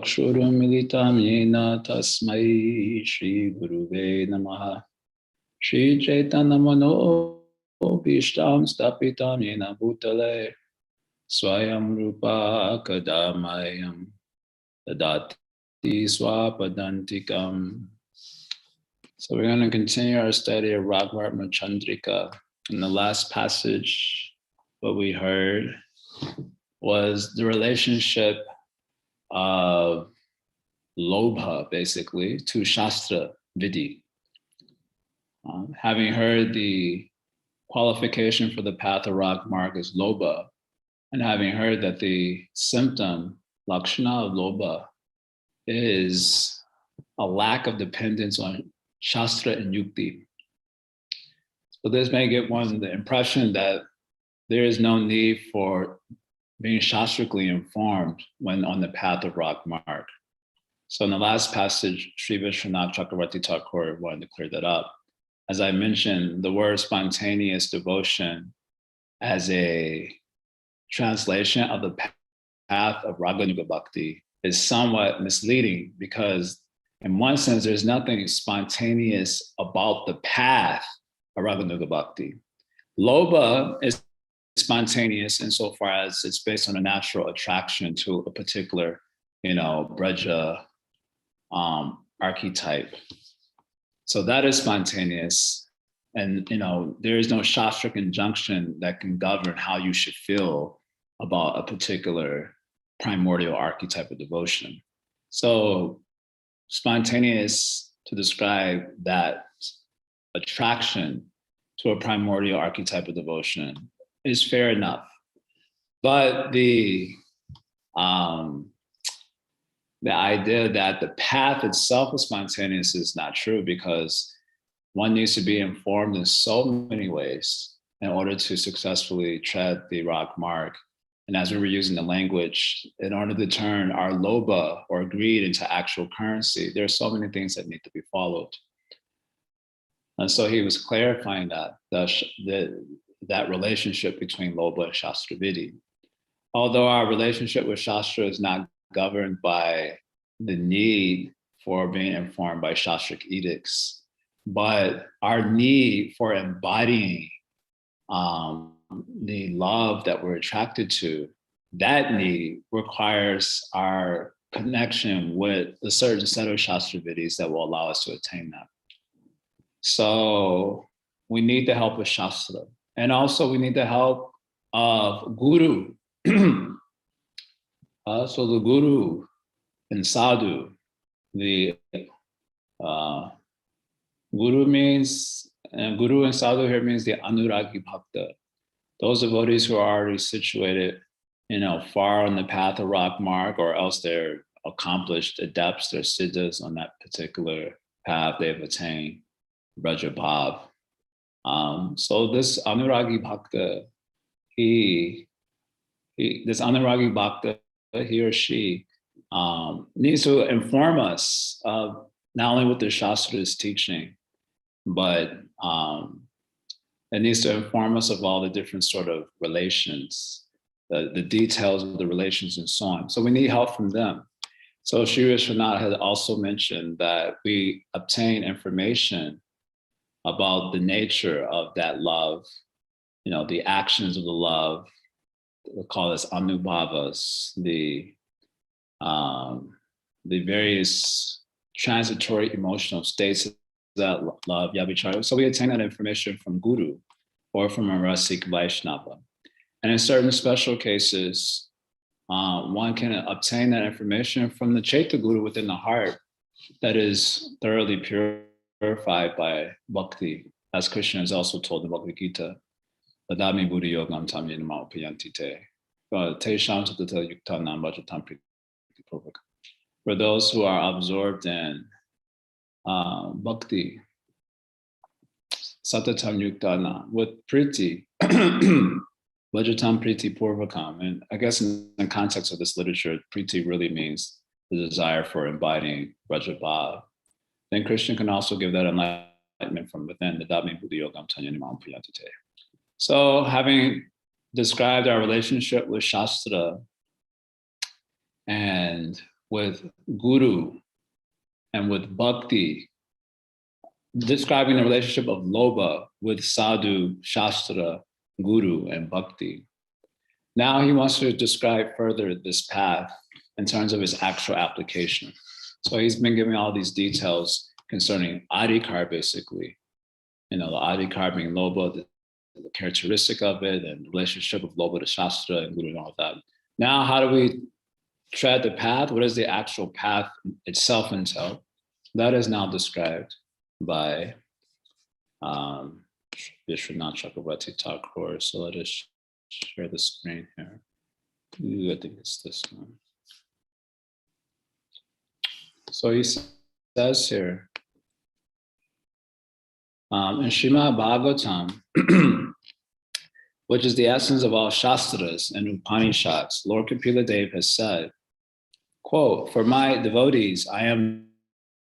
Militam yena tasmai Shri Guruve Namaha. Shri Chaitanya Mano Bhishtam Stapitam yena Bhutale Swayam Rupa Kadamayam Dadati Swapadantikam. So we're going to continue our study of Ragvartma Chandrika. In the last passage, what we heard was the relationship of Lobha, basically, to Shastra Vidhi. Having heard the qualification for the path of Ragmarg is Lobha, and having heard that the symptom, Lakshana of Lobha, is a lack of dependence on Shastra and Yukti. So this may give one the impression that there is no need for being shastrically informed when on the path of Ragmarg. So in the last passage, Sri Vishwanath Chakravarti Thakur wanted to clear that up. As I mentioned, the word spontaneous devotion as a translation of the path of Raganuga Bhakti is somewhat misleading because in one sense, there's nothing spontaneous about the path of Raganuga Bhakti. Lobha is spontaneous insofar as it's based on a natural attraction to a particular, Braja archetype. So that is spontaneous. And, there is no shastric injunction that can govern how you should feel about a particular primordial archetype of devotion. So spontaneous to describe that attraction to a primordial archetype of devotion is fair enough. But the idea that the path itself is spontaneous is not true because one needs to be informed in so many ways in order to successfully tread the Ragmarg. And as we were using the language, in order to turn our lobha or greed into actual currency, there are so many things that need to be followed. And so he was clarifying that relationship between lobha and Shastra Vidhi. Although our relationship with Shastra is not governed by the need for being informed by Shastric edicts, but our need for embodying the love that we're attracted to, that need requires our connection with a certain set of Shastra Vidhis that will allow us to attain that. So we need the help of Shastra. And also we need the help of Guru. So the Guru and Sadhu, the Guru means, and Guru and Sadhu here means the Anuragi Bhakta. Those devotees who are already situated, far on the path of Ragmarg, or else they're accomplished adepts, they're siddhas on that particular path, they've attained Braja Bhav. So this Anuragi Bhakta, this Anuragi Bhakta, he or she needs to inform us of not only what the Shastra is teaching, but it needs to inform us of all the different sort of relations, the details of the relations and so on. So we need help from them. So Sri Vishwanath had also mentioned that we obtain information about the nature of that love, the actions of the love, we call this anubhavas, the various transitory emotional states of that love, yavichara. So we attain that information from Guru or from a Rasik Vaishnava. And in certain special cases, one can obtain that information from the Chaita Guru within the heart that is thoroughly purified by bhakti, as Krishna has also told in the Bhagavad Gita. Dadami buddhi yogam tam yenama upayanti te. Tesham satata yukta nam bhajatam priti purvaka. For those who are absorbed in bhakti, satatam yuktana, with priti, bhajatam priti purvakam. And I guess in the context of this literature, priti really means the desire for embodying Brajabhav. Then Krishna can also give that enlightenment from within, the Dadami buddhi yogam tam yenama upayanti te. So having described our relationship with Shastra and with guru and with bhakti, describing the relationship of lobha with sadhu, shastra, guru, and bhakti. Now he wants to describe further this path in terms of his actual application. So he's been giving all these details concerning adhikar, basically. The adhikar being lobha, the characteristic of it, and the relationship of lobha to shastra and guru and all of that. Now, how do we tread the path? What does the actual path itself entail? That is now described by Vishwanath Chakravarti Thakur. So let us share the screen here. I think it's this one. So he says here, in Srimad Bhagavatam, which is the essence of all Shastras and Upanishads, Lord Kapila Dev has said, quote, "For my devotees, I am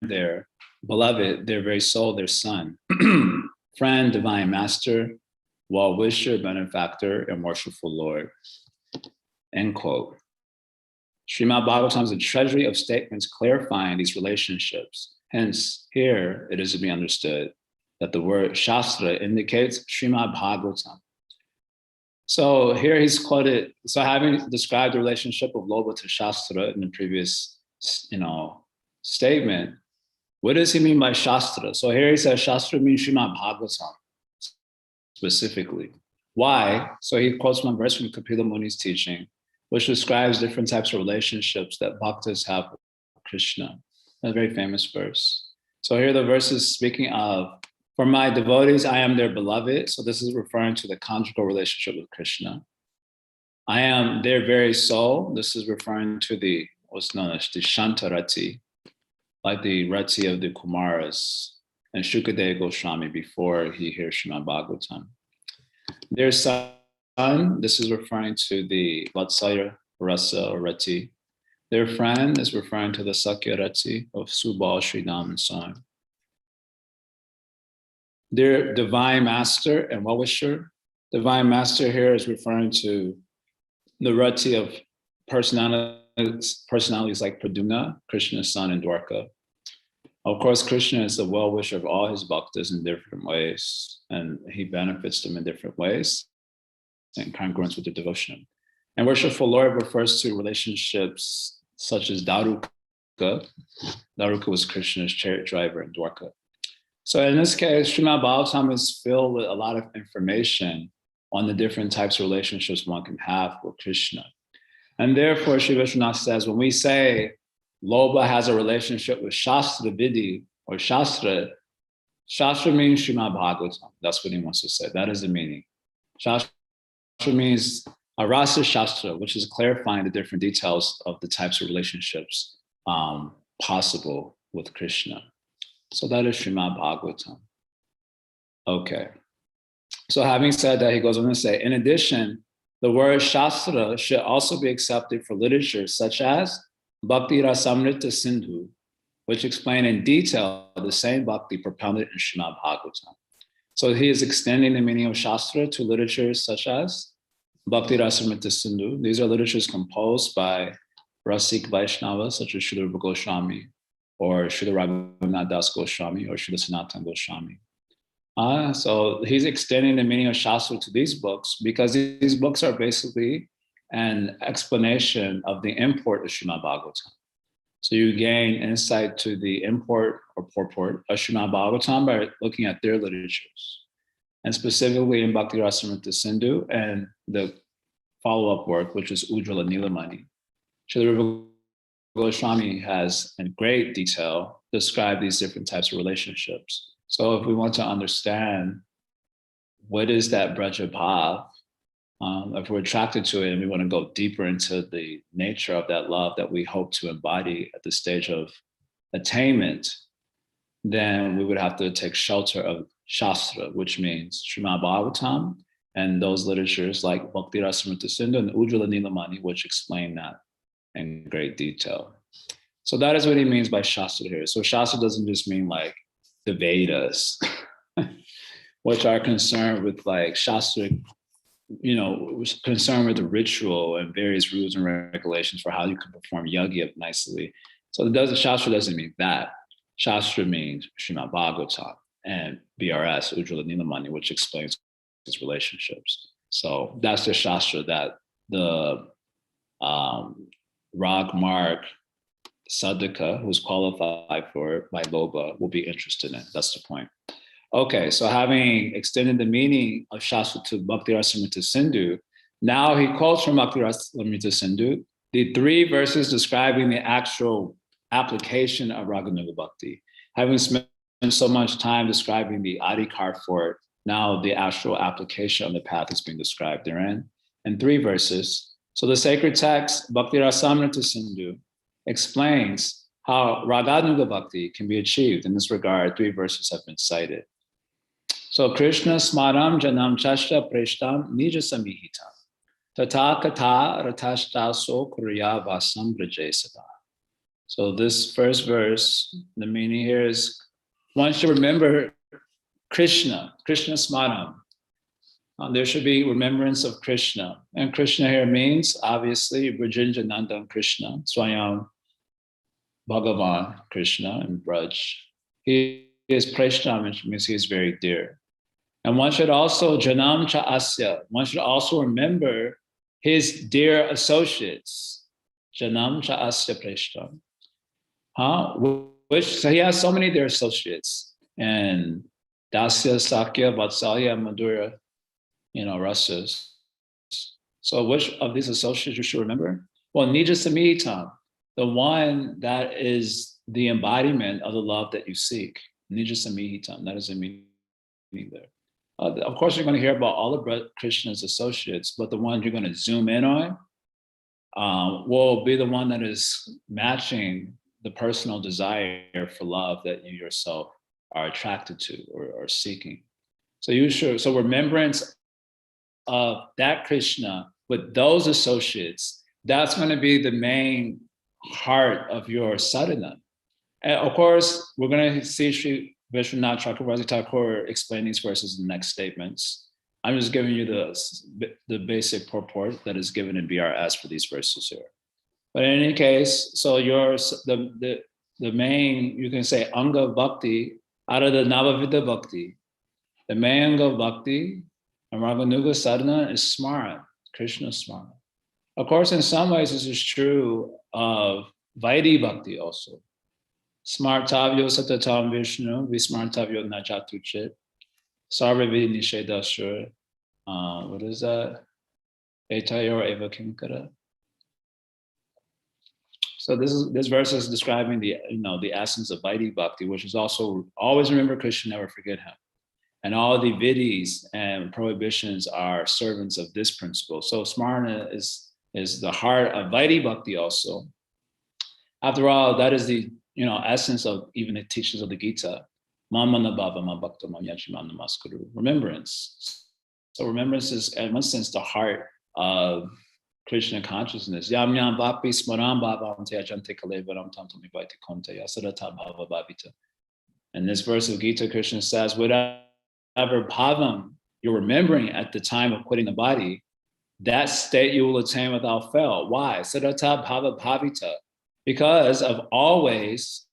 their beloved, their very soul, their son, friend, divine master, well-wisher, benefactor, and worshipful Lord," end quote. Srimad Bhagavatam is a treasury of statements clarifying these relationships. Hence, here it is to be understood that the word Shastra indicates Srimad Bhagavatam. So here he's quoted, so having described the relationship of lobha to Shastra in the previous, statement, what does he mean by Shastra? So here he says Shastra means Srimad Bhagavatam specifically. Why? So he quotes one verse from Kapila Muni's teaching, which describes different types of relationships that bhaktas have with Krishna. A very famous verse. So here the verse is speaking of, "For my devotees, I am their beloved." So this is referring to the conjugal relationship with Krishna. "I am their very soul." This is referring to what's known as the Shanta Rati, like the Rati of the Kumaras and Shukadeva Goswami before he hears Srimad Bhagavatam. "Their son," this is referring to the Vatsalya Rasa or Rati. "Their friend" is referring to the Sakya Rati of Subal, Sridham, and so on. "Their divine master and well-wisher." Divine master here is referring to the Rati of personalities like Pradyumna, Krishna's son, and Dwarka. Of course, Krishna is the well-wisher of all his bhaktas in different ways, and he benefits them in different ways in congruence with their devotion. And worshipful Lord refers to relationships such as Daruka. Daruka was Krishna's chariot driver in Dwarka. So in this case, Srimad Bhagavatam is filled with a lot of information on the different types of relationships one can have with Krishna. And therefore, Sri Vishwanath says, when we say lobha has a relationship with Shastra Vidhi or Shastra, Shastra means Srimad Bhagavatam. That's what he wants to say. That is the meaning. Shastra means a rasa Shastra, which is clarifying the different details of the types of relationships possible with Krishna. So that is Srimad Bhagavatam. Okay. So having said that, he goes on to say, in addition, the word Shastra should also be accepted for literature such as Bhakti Rasamrita Sindhu, which explain in detail the same bhakti propounded in Srimad Bhagavatam. So he is extending the meaning of Shastra to literatures such as Bhakti Rasamrita Sindhu. These are literatures composed by Rasik Vaishnavas such as Srila Rupa Goswami, or Srila Raghunath Das Goswami, or Srila Sanatana Goswami. So he's extending the meaning of Shastra to these books because these books are basically an explanation of the import of Srimad Bhagavatam. So you gain insight to the import or purport of Srimad Bhagavatam by looking at their literatures. And specifically in Bhakti Rasamrita Sindhu and the follow-up work, which is Ujjvala Nilamani. Srila Rupa Goswami has in great detail described these different types of relationships. So if we want to understand what is that Braja Bhav, if we're attracted to it and we want to go deeper into the nature of that love that we hope to embody at the stage of attainment, then we would have to take shelter of Shastra, which means Srimad Bhagavatam and those literatures like Bhakti Rasamrita Sindhu and Ujjvala Nilamani, which explain that in great detail. So that is what he means by Shastra here. So Shastra doesn't just mean like the Vedas, which are concerned with like Shastric was concerned with the ritual and various rules and regulations for how you can perform yajna nicely. So Shastra doesn't mean that. Shastra means Srimad Bhagavatam and BRS, Ujjvala Nilamani, which explains his relationships. So that's the Shastra that the Rag Marg Sadhaka, who's qualified for it by Loba, will be interested in. That's the point. Okay, so having extended the meaning of Shastra to Bhakti Rasamrita Sindhu, now he quotes from Bhakti Rasamrita Sindhu the 3 verses describing the actual application of Raganuga Bhakti. Having spent so much time describing the adhikar for it, now the actual application of the path is being described therein. And 3 verses. So the sacred text, Bhakti Rasamrita Sindhu, explains how Raganuga Bhakti can be achieved. In this regard, 3 verses have been cited. So Krishna smaram janam chashta preshtam nija samihitam tata kata ratashta so kuriya vasam brajesada. So this first verse, the meaning here is one should remember Krishna smaram. There should be remembrance of Krishna. And Krishna here means, obviously, Brajenjanandam Krishna, Swayam Bhagavan Krishna in Braj. He is Preshna, which means he is very dear. And one should also, Janam Cha Asya, one should also remember his dear associates. Janam Cha Asya Preshna. So he has so many dear associates. And Dasya, Sakya, Vatsalya, Madhura, rasas. So which of these associates you should remember? Well, Nija Samihitam, the one that is the embodiment of the love that you seek. Nija Samihitam, that is the meaning there. Of course, you're going to hear about all of Krishna's associates, but the one you're going to zoom in on will be the one that is matching the personal desire for love that you yourself are attracted to or seeking. So remembrance of that Krishna with those associates, that's going to be the main heart of your sadhana. And of course, we're going to see Sri Vishwanath Chakravarti Thakur explain these verses in the next statements. I'm just giving you the basic purport that is given in BRS for these verses here. But in any case, so the main, you can say, Anga Bhakti out of the Navavida Bhakti. The main Anga of Bhakti and Raganuga Sadhana is Smaran, Krishna Smaran. Of course, in some ways, this is true of Vaidhi Bhakti also. Smartavyo Satatam Vishnu, Vismartavyo Najatuchit, Sarvavi Nishedashur. What is that? Etayor Eva Kinkara. So this verse is describing the essence of Vaidhi Bhakti, which is also always remember Krishna, never forget him. And all the vidis and prohibitions are servants of this principle. So Smarana is the heart of Vaidhi Bhakti also. After all, that is the essence of even the teachings of the Gita. Remembrance. So remembrance is, in one sense, the heart of Krishna consciousness. Yam yam vapi smaram bhavam te ajante kalevaram tam tamivati konte yasadata bhava bhavita. In this verse of Gita, Krishna says, whatever bhavam you're remembering at the time of quitting the body, that state you will attain without fail. Why? Sadata bhava bhavita. Because of always,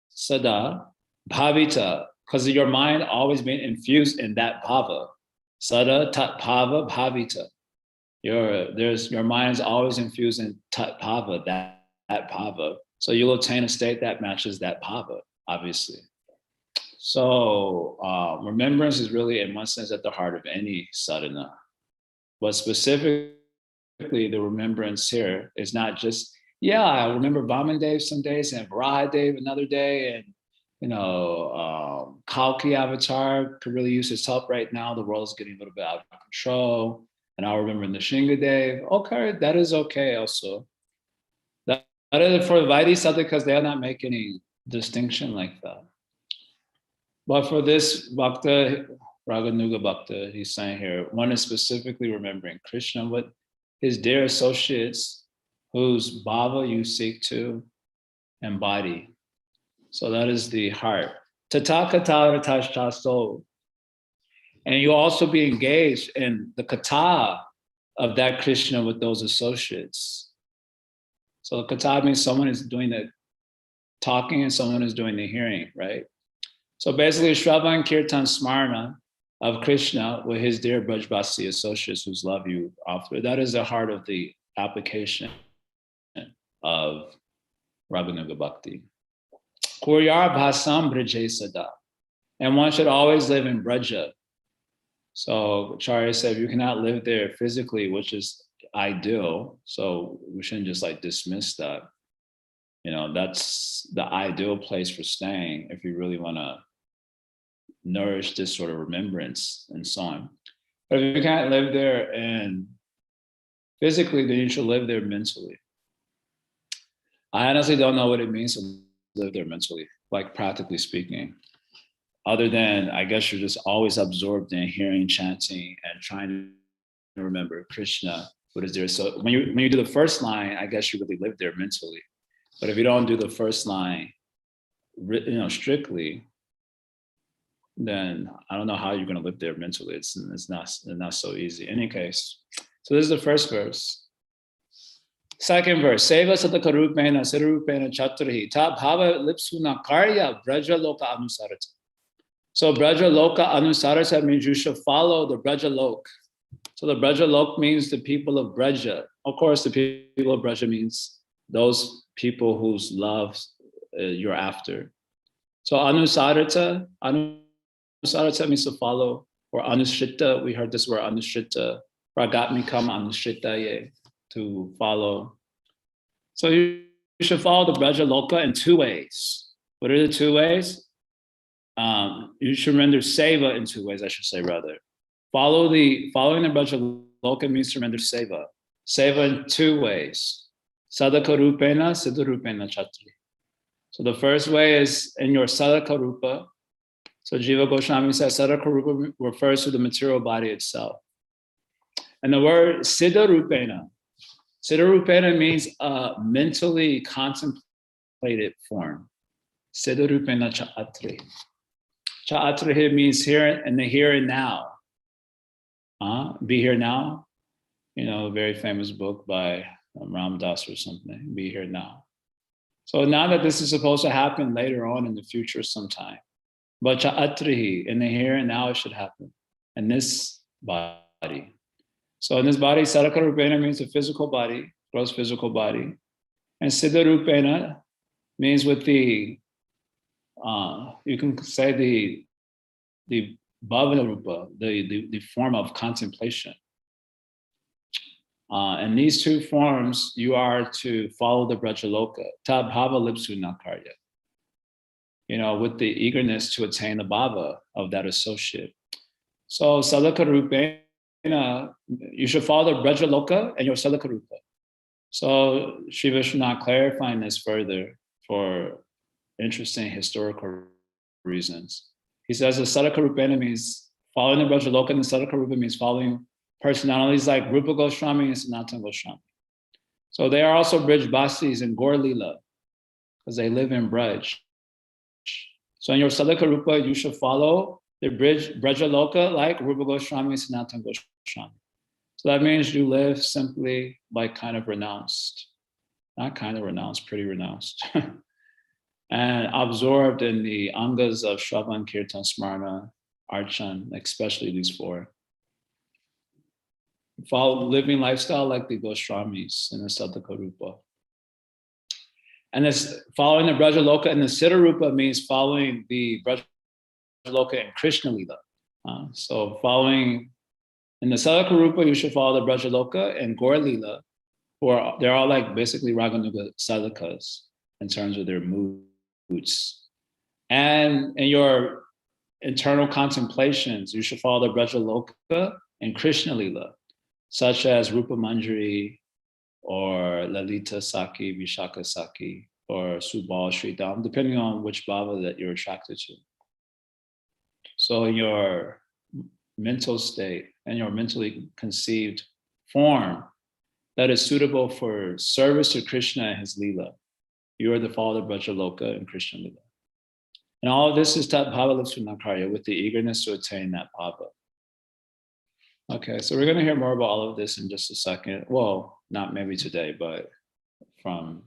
sada bhavita, because your mind always being infused in that bhava. Sada tat bhava bhavita. Your mind is always infused in tat bhava, that bhava. So you'll attain a state that matches that bhava, obviously. So remembrance is really, in one sense, at the heart of any sadhana. But specifically, the remembrance here is not just, I remember Vamandev some days and Varahadev another day, and Kalki Avatar could really use his help right now. The world is getting a little bit out of control. And I'll remember Nishingadev. Okay, that is okay also. That is for Vaidhi sadhakas, they are not making any distinction like that. But for this Bhakta, Raganuga Bhakta, he's saying here, one is specifically remembering Krishna with his dear associates whose bhava you seek to embody. So that is the heart. Tathakata ratashtaso. And you'll also be engaged in the kata of that Krishna with those associates. So kata means someone is doing the talking and someone is doing the hearing, right? So basically, Shravan Kirtan Smarana of Krishna with his dear Brajbasi associates whose love you offer. That is the heart of the application of Raghunaga Bhakti. Kuryar Bhasam Braje Sada. And one should always live in Braja. So Acharya said, you cannot live there physically, which is ideal. So we shouldn't just like dismiss that. You know, that's the ideal place for staying if you really want to nourish this sort of remembrance and so on. But if you can't live there and physically, then you should live there mentally. I honestly don't know what it means to live there mentally, like practically speaking. Other than, I guess you're just always absorbed in hearing, chanting, and trying to remember Krishna, what is there. So when you do the first line, I guess you really live there mentally. But if you don't do the first line, strictly, then I don't know how you're going to live there mentally. It's not so easy. In any case, so this is the first verse. Second verse, Seva Satakarupena Siddharupena Chatrahi Ta Bhava Lipsuna Karya Braja Loka Anusarata. So Braja Loka Anusarata means you should follow the Braja Lok. So the Braja Lok means the people of Braja. Of course, the people of Braja means those people whose love you're after. So Anusarata means to follow, or Anushrita, we heard this word Anushrita, Ragatmikam Anushritaye, to follow. So you should follow the Braja Loka in two ways. What are the two ways? You should render seva in two ways, I should say rather. Following the Braja Loka means to render seva. Seva in two ways. Sadhaka Rupena, Siddha Rupena Chatri. So the first way is in your Sadhaka Rupa. So Jiva Goswami says Sadhaka Rupa refers to the material body itself. And the word Siddha Rupena. Siddha Rupena means a mentally contemplated form. Siddha Rupena Chatri. Chatri means here in the here and now. Be here now. A very famous book by Ram Das or something. Be here now. So now that this is supposed to happen later on in the future sometime. But Chatrihi, in the here and now, it should happen in this body. So in this body, Sadhaka Rupena means the physical body, gross physical body. And Siddha Rupena means with the, you can say the Bhavana Rupa, the form of contemplation. And these two forms, you are to follow the Brajaloka, Ta Bhava Lipsu Nakarya. With the eagerness to attain the bhava of that associate. So Sadhaka Rupena, you should follow the Brajaloka and your Sadhaka Rupa. So Sri Vishwanath clarifying this further for interesting historical reasons. He says the Sadhaka Rupena means following the Brajaloka, and the Sadhaka Rupa means following personalities like Rupa Goswami and Sanatana Goswami. So they are also Brajbasis in Gaur Leela, because they live in Braj. So in your Sadhaka Rupa, you should follow the Brajaloka like Rupa Goswami and Sanatana Goswami. So that means you live simply like kind of renounced. Not kind of renounced, pretty renounced. And absorbed in the angas of Shravan, Kirtan, Smarana, Archan, especially these four. Follow living lifestyle like the Goswamis in the Sadhaka Rupa. And this following the Brajaloka and the Siddha Rupa means following the Brajaloka and Krishna Lila. So following in the Sadhaka Rupa, you should follow the Brajaloka and Gaur Lila, they're all like basically Raganuga sadhakas in terms of their moods. And in your internal contemplations, you should follow the Brajaloka and Krishna Lila, such as Rupa Manjari, or Lalita Saki, Vishaka Saki, or Subal Sridham, depending on which bhava that you're attracted to. So in your mental state and your mentally conceived form that is suitable for service to Krishna and his Leela, you are the follower of Brajaloka and Krishna Leela. And all of this is Tat Bhava Lipsunakarya, with the eagerness to attain that bhava. Okay, so we're going to hear more about all of this in just a second. Well, not maybe today, but from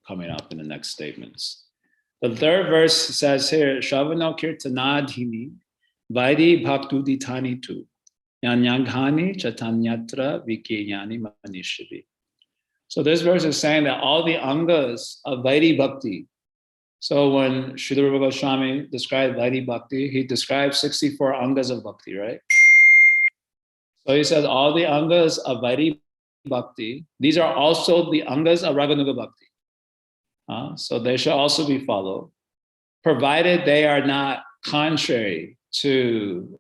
coming up in the next statements. The third verse says here, Shavano Kirtanadhini Vaidi Bhaktuditani tu Yanyanghani Chatanyatra Vikiyani Manishavi. So this verse is saying that all the angas of Vaidi Bhakti. So when Srila Rupa Goswami described Vaidi Bhakti, he described 64 angas of Bhakti, right? So he says all the angas of Vairi Bhakti, these are also the angas of Raganuga Bhakti. So they shall also be followed, provided they are not contrary to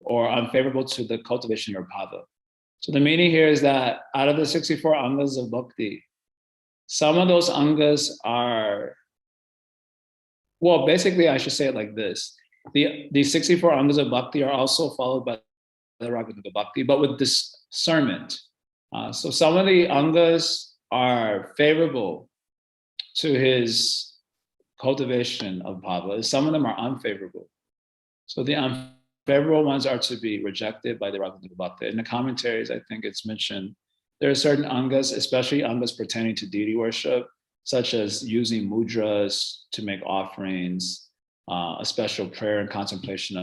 or unfavorable to the cultivation or bhava. So the meaning here is that out of the 64 angas of Bhakti, some of those angas are, well, basically I should say it like this. The 64 angas of Bhakti are also followed by the Raganuga Bhakti, but with discernment. So some of the angas are favorable to his cultivation of bhava. Some of them are unfavorable. So the unfavorable ones are to be rejected by the Raganuga Bhakti. In the commentaries, I think it's mentioned, there are certain angas, especially angas pertaining to deity worship, such as using mudras to make offerings, a special prayer and contemplation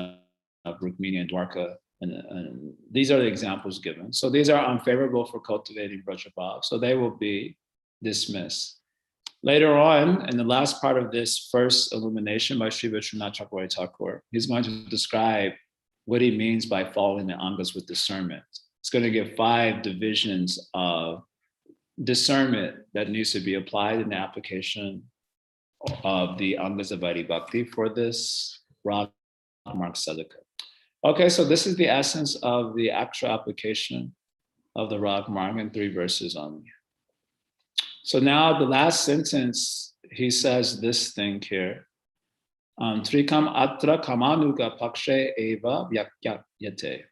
of Rukmini and Dwarka. And these are the examples given. So these are unfavorable for cultivating Vrajabhav. So they will be dismissed. Later on, in the last part of this first illumination by Sri Vishwanath Chakravarti Thakur, he's going to describe what he means by following the angas with discernment. It's going to give 5 divisions of discernment that needs to be applied in the application of the angas of Vaidhi Bhakti for this Rag Marg Sadhaka. Okay, so this is the essence of the actual application of the Rag Marg in 3 verses only. So now the last sentence, he says this thing here. Trikam atra kamanuga pakshe eva vyakyate.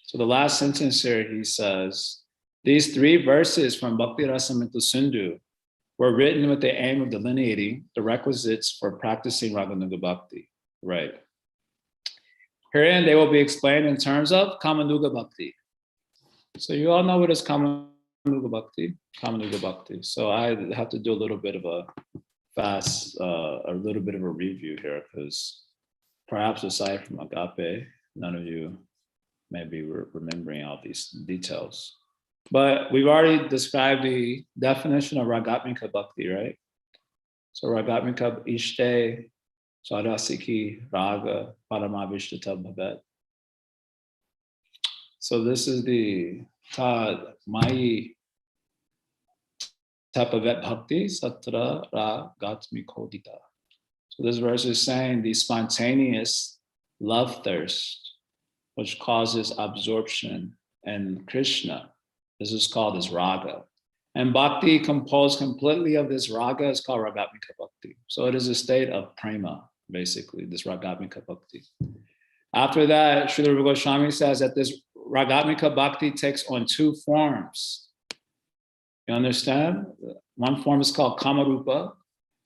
So the last sentence here, he says, these 3 verses from Bhakti Rasamrita Sindhu were written with the aim of delineating the requisites for practicing Raganuga Bhakti. Right. Herein, they will be explained in terms of Kamanuga Bhakti. So you all know what is Kamanuga Bhakti? Kamanuga Bhakti. So I have to do a little bit of a little bit of a review here, because perhaps aside from Agape, none of you may be remembering all these details. But we've already described the definition of Ragatmika Bhakti, right? So Ragatmika Ishte Sarasiki Raga Paramavishta Bhavet. So this is the Tad Mayi Tapavet Bhakti Satra Ragatmikodita. So this verse is saying the spontaneous love thirst, which causes absorption in Krishna. This is called as raga. And bhakti composed completely of this raga is called Ragatmika Bhakti. So it is a state of prema, basically, this Ragatmika Bhakti. After that, Srila Rupa Goswami says that this Ragatmika Bhakti takes on 2 forms. You understand? One form is called Kamarupa,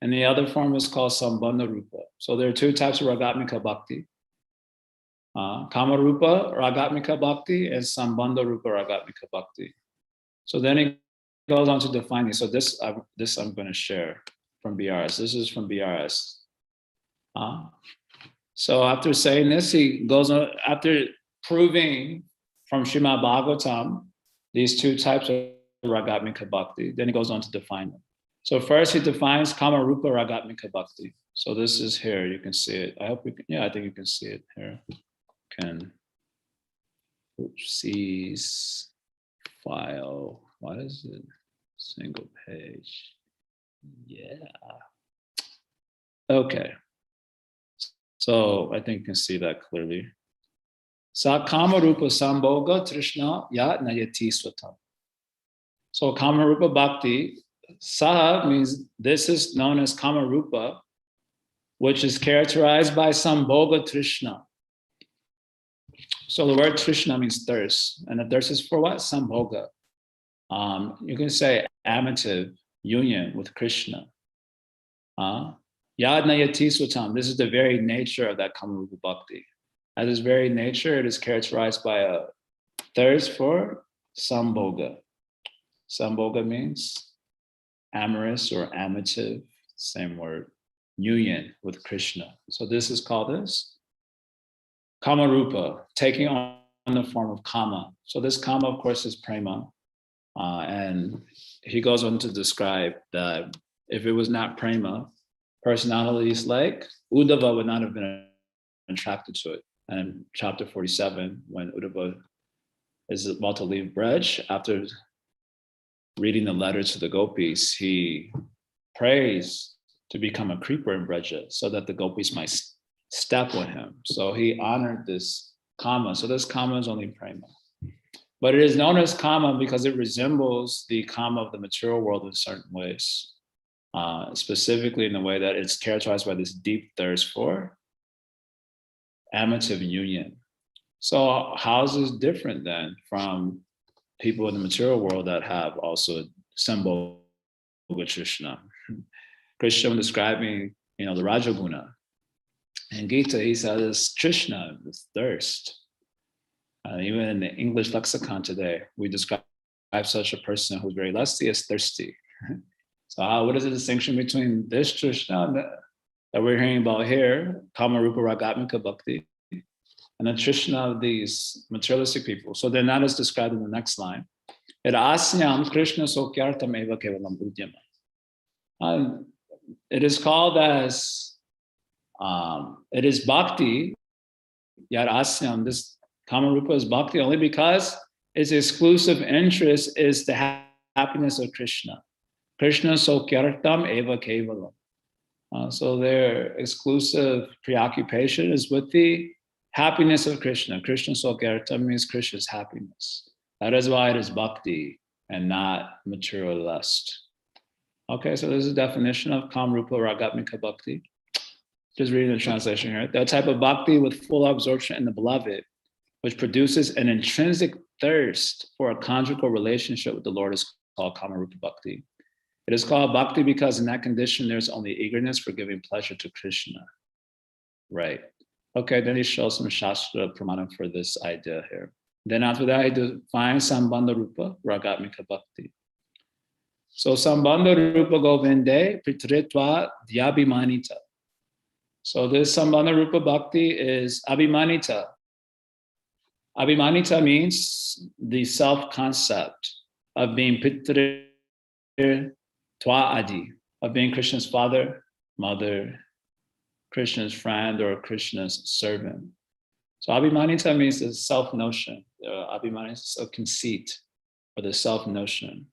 and the other form is called Sambandha Rupa. So there are 2 types of Ragatmika Bhakti. Kamarupa Ragatmika Bhakti and Sambandha Rupa Ragatmika Bhakti. So then he goes on to defining. So this I'm going to share from BRS. This is from BRS. So after saying this, he goes on, after proving from Srimad Bhagavatam these 2 types of Ragatmika Bhakti, then he goes on to define them. So first he defines Kamarupa Ragatmika Bhakti. So this is here, you can see it. I hope you can, yeah, I think you can see it here. Can seize file. Why is it single page? Yeah. Okay. So I think you can see that clearly. Sa Kamarupa Sambhoga Trishna Ya Nayati Swatam. So Kamarupa Bhakti, Sa means this is known as Kamarupa, which is characterized by Sambhoga Trishna. So the word Trishna means thirst, and the thirst is for what? Sambhoga. You can say amative union with Krishna. Yad Nayati Swatam. This is the very nature of that Kamarupa Bhakti. At its very nature, it is characterized by a thirst for sambhoga. Sambhoga means amorous or amative, same word, union with Krishna. So this is called as kama rupa, taking on the form of kama. So this kama, of course, is prema. And he goes on to describe that if it was not prema, personalities like Uddhava would not have been attracted to it. And in chapter 47, when Uddhava is about to leave Braj, after reading the letter to the gopis, he prays to become a creeper in Braja so that the gopis might step on him. So he honored this kama. So this kama is only prema. But it is known as kama because it resembles the kama of the material world in certain ways, specifically in the way that it's characterized by this deep thirst for amative union. So how is this different then from people in the material world that have also Sambhoga Krishna? Krishna describing, the Rajaguna. In Gita, he says Krishna, this thirst. Even in the English lexicon today, we describe such a person who's very lusty as thirsty. So what is the distinction between this Krishna that we're hearing about here, Kama Rupa Ragatmika Bhakti, and the Krishna of these materialistic people? So then that is described in the next line. Asyam Krishna Sokyartam Eva Kevalam Udyama. It is called as, it is bhakti, yat asyam, this Kama Rupa is bhakti only because its exclusive interest is the happiness of Krishna. Krishna Sokyartam Eva Kevalam. So their exclusive preoccupation is with the happiness of Krishna. Krishna Sokyartam means Krishna's happiness. That is why it is bhakti and not material lust. Okay, so this is a definition of Kamrupa Ragatmika Bhakti. Just reading the translation here. The type of bhakti with full absorption in the beloved, which produces an intrinsic thirst for a conjugal relationship with the Lord, is called Kamarupa Bhakti. It is called bhakti because in that condition, there's only eagerness for giving pleasure to Krishna. Right. Okay, then he shows some Shastra Pramanam for this idea here. Then after that, he defines Sambandha Rupa Ragatmika Bhakti. So Sambandha Rupa Govinde Pritritva Dyabhimanita. So this Sambandha Rupa Bhakti is Abhimanita. Abhimanita means the self-concept of being Pitri Twa Adi, of being Krishna's father, mother, Krishna's friend, or Krishna's servant. So Abhimanita means the self-notion. Abhimanita is a conceit, or the self-notion.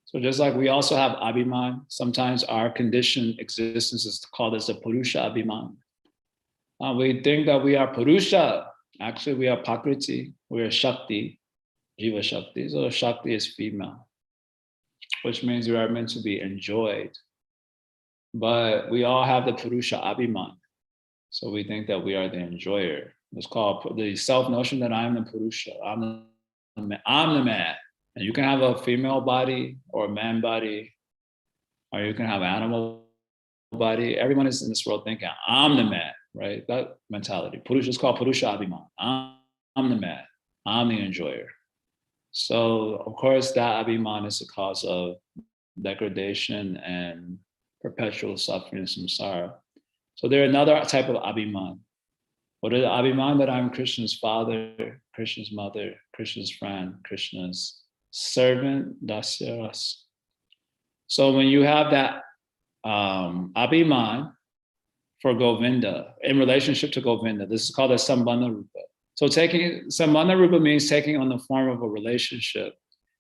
So just like we also have Abhiman, sometimes our conditioned existence is called as the Purusha Abhiman. We think that we are Purusha. Actually, we are Prakriti. We are Shakti, Jiva Shakti. So Shakti is female, which means we are meant to be enjoyed. But we all have the Purusha Abhiman. So we think that we are the enjoyer. It's called the self-notion that I'm the Purusha. I'm the man. And you can have a female body or a man body, or you can have an animal body. Everyone is in this world thinking, I'm the man, right? That mentality. Purusha is called Purusha Abhiman. I'm the man. I'm the enjoyer. So, of course, that Abhiman is the cause of degradation and perpetual suffering and samsara. So there's another type of Abhiman. What is the Abhiman? That I'm Krishna's father, Krishna's mother, Krishna's friend, Krishna's servant, dasya rasa. So when you have that Abhiman for Govinda, in relationship to Govinda, this is called a Sambandha Rupa. So Sambandha Rupa means taking on the form of a relationship.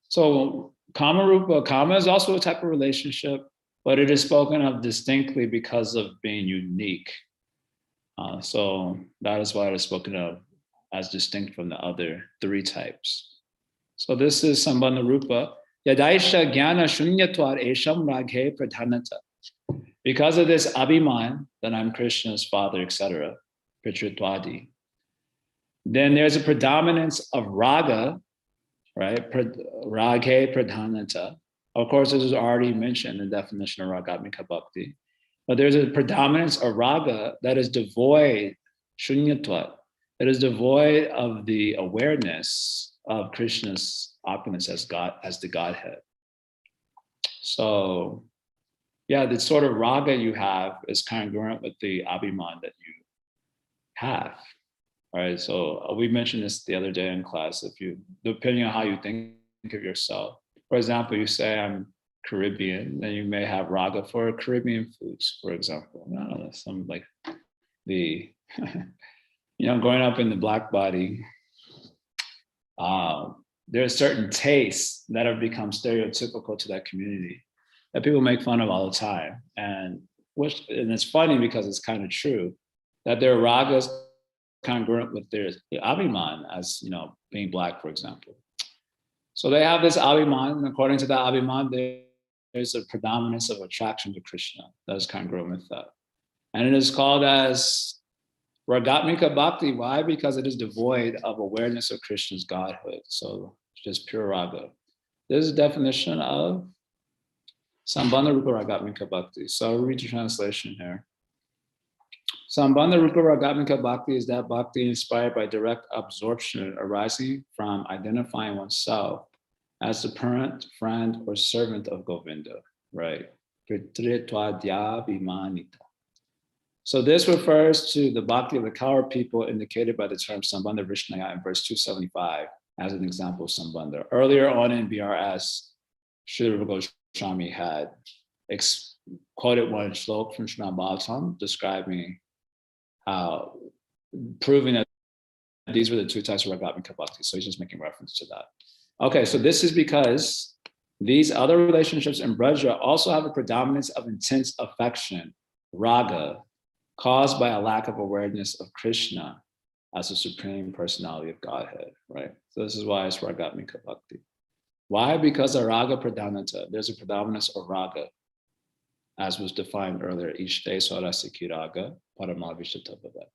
So Kama Rupa, Kama is also a type of relationship, but it is spoken of distinctly because of being unique. So that is why it is spoken of as distinct from the other three types. So this is Sambandha Rupa. Yadaisha Jnana Shunyatvar Esham Raghe Pradhanata. Because of this Abhiman, that I'm Krishna's father, etc., Pritritwadi, then there's a predominance of raga, right? Raghe Pradhanata. Of course, this is already mentioned in the definition of Ragatmika Bhakti. But there's a predominance of raga that is devoid, shunyatvat, that is devoid of the awareness of Krishna's opulence as God, as the Godhead. So yeah, the sort of raga you have is congruent with the abhiman that you have. All right. So we mentioned this the other day in class. If you, depending on how you think of yourself, for example, you say I'm Caribbean, then you may have raga for Caribbean foods, for example. I don't know, some like the, growing up in the Black body, there are certain tastes that have become stereotypical to that community that people make fun of all the time. And it's funny because it's kind of true that their ragas congruent with their abhiman as, being Black, for example. So they have this abhiman, and according to that abhiman, there's a predominance of attraction to Krishna that is congruent with that. And it is called as Ragatmika Bhakti. Why? Because it is devoid of awareness of Krishna's Godhood. So just pure raga. This is a definition of Sambandha Rupa Ragatmika Bhakti. So I'll read the translation here. Sambandha Rupa Ragatmika Bhakti is that bhakti inspired by direct absorption arising from identifying oneself as the parent, friend, or servant of Govinda, right? So this refers to the bhakti of the Kaur people indicated by the term Sambandha Vishnaya in verse 275 as an example of Sambandha. Earlier on in BRS, Srila Rupa Goswami had quoted one shlok from Srimad Bhagavatam describing how, proving that these were the two types of Ragatmika Bhakti. So he's just making reference to that. Okay, so this is because these other relationships in Braja also have a predominance of intense affection, raga, caused by a lack of awareness of Krishna as the Supreme Personality of Godhead, right? So this is why it's Ragatmika Bhakti. Why? Because of raga pradhanata, there's a predominance of raga, as was defined earlier, Ishte Sarasiki Raga, Paramavishtata Bhava.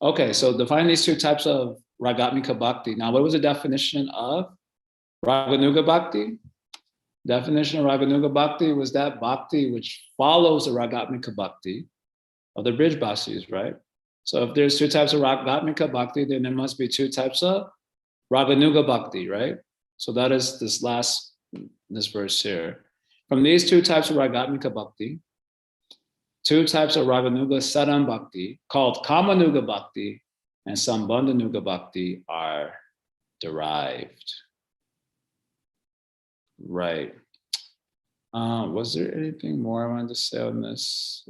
Okay, so define these two types of Ragatmika Bhakti. Now, what was the definition of Raganuga Bhakti? Definition of Raganuga Bhakti was that bhakti which follows the Ragatmika Bhakti of the Brij Basis, right? So if there's two types of Ragatmika Bhakti, then there must be two types of Raganuga Bhakti, right? So that is this verse here. From these two types of Ragatmika Bhakti, two types of Raganuga Sadam Bhakti, called Kamanuga Bhakti and Sambandhanuga Bhakti, are derived. Right. Was there anything more I wanted to say on this?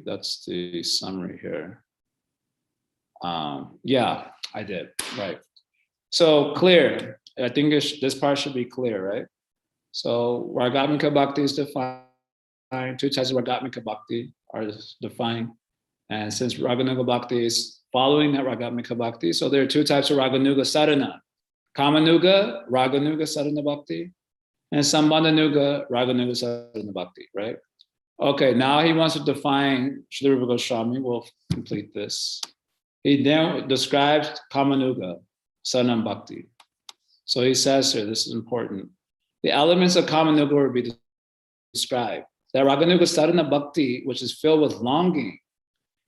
That's the summary here. Yeah, I did. Right. So clear. I think this part should be clear, right? So Ragatmika Bhakti is defined. Two types of Ragatmika Bhakti are defined. And since Raganuga Bhakti is following that Ragatmika Bhakti, so there are two types of Raganuga Sadhana. Kamanuga, Raganuga Sadhana Bhakti, and Sambandhanuga, Raganuga Sadhana Bhakti, right? Okay, now he wants to define, Srila Rupa Goswami will complete this. He then describes Kamanuga Sadhana Bhakti. So he says here, this is important. The elements of Kamanuga will be described. That Raganuga Sadhana Bhakti, which is filled with longing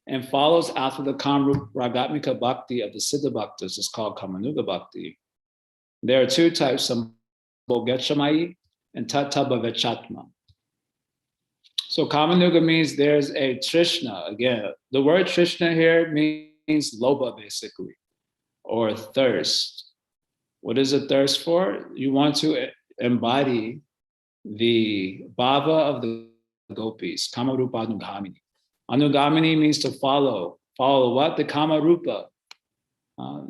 and follows after the Kamrup Ragatmika Bhakti of the Siddha Bhaktas, is called Kamanuga Bhakti. There are two types, Sambhogachamai and Tatabhavachatma. So Kamanuga means there's a Trishna. Again, the word Trishna here means loba, basically, or thirst. What is a thirst for? You want to embody the bhava of the gopis, Kamarupa Anugamini. Anugamini means to follow. Follow what? The Kamarupa,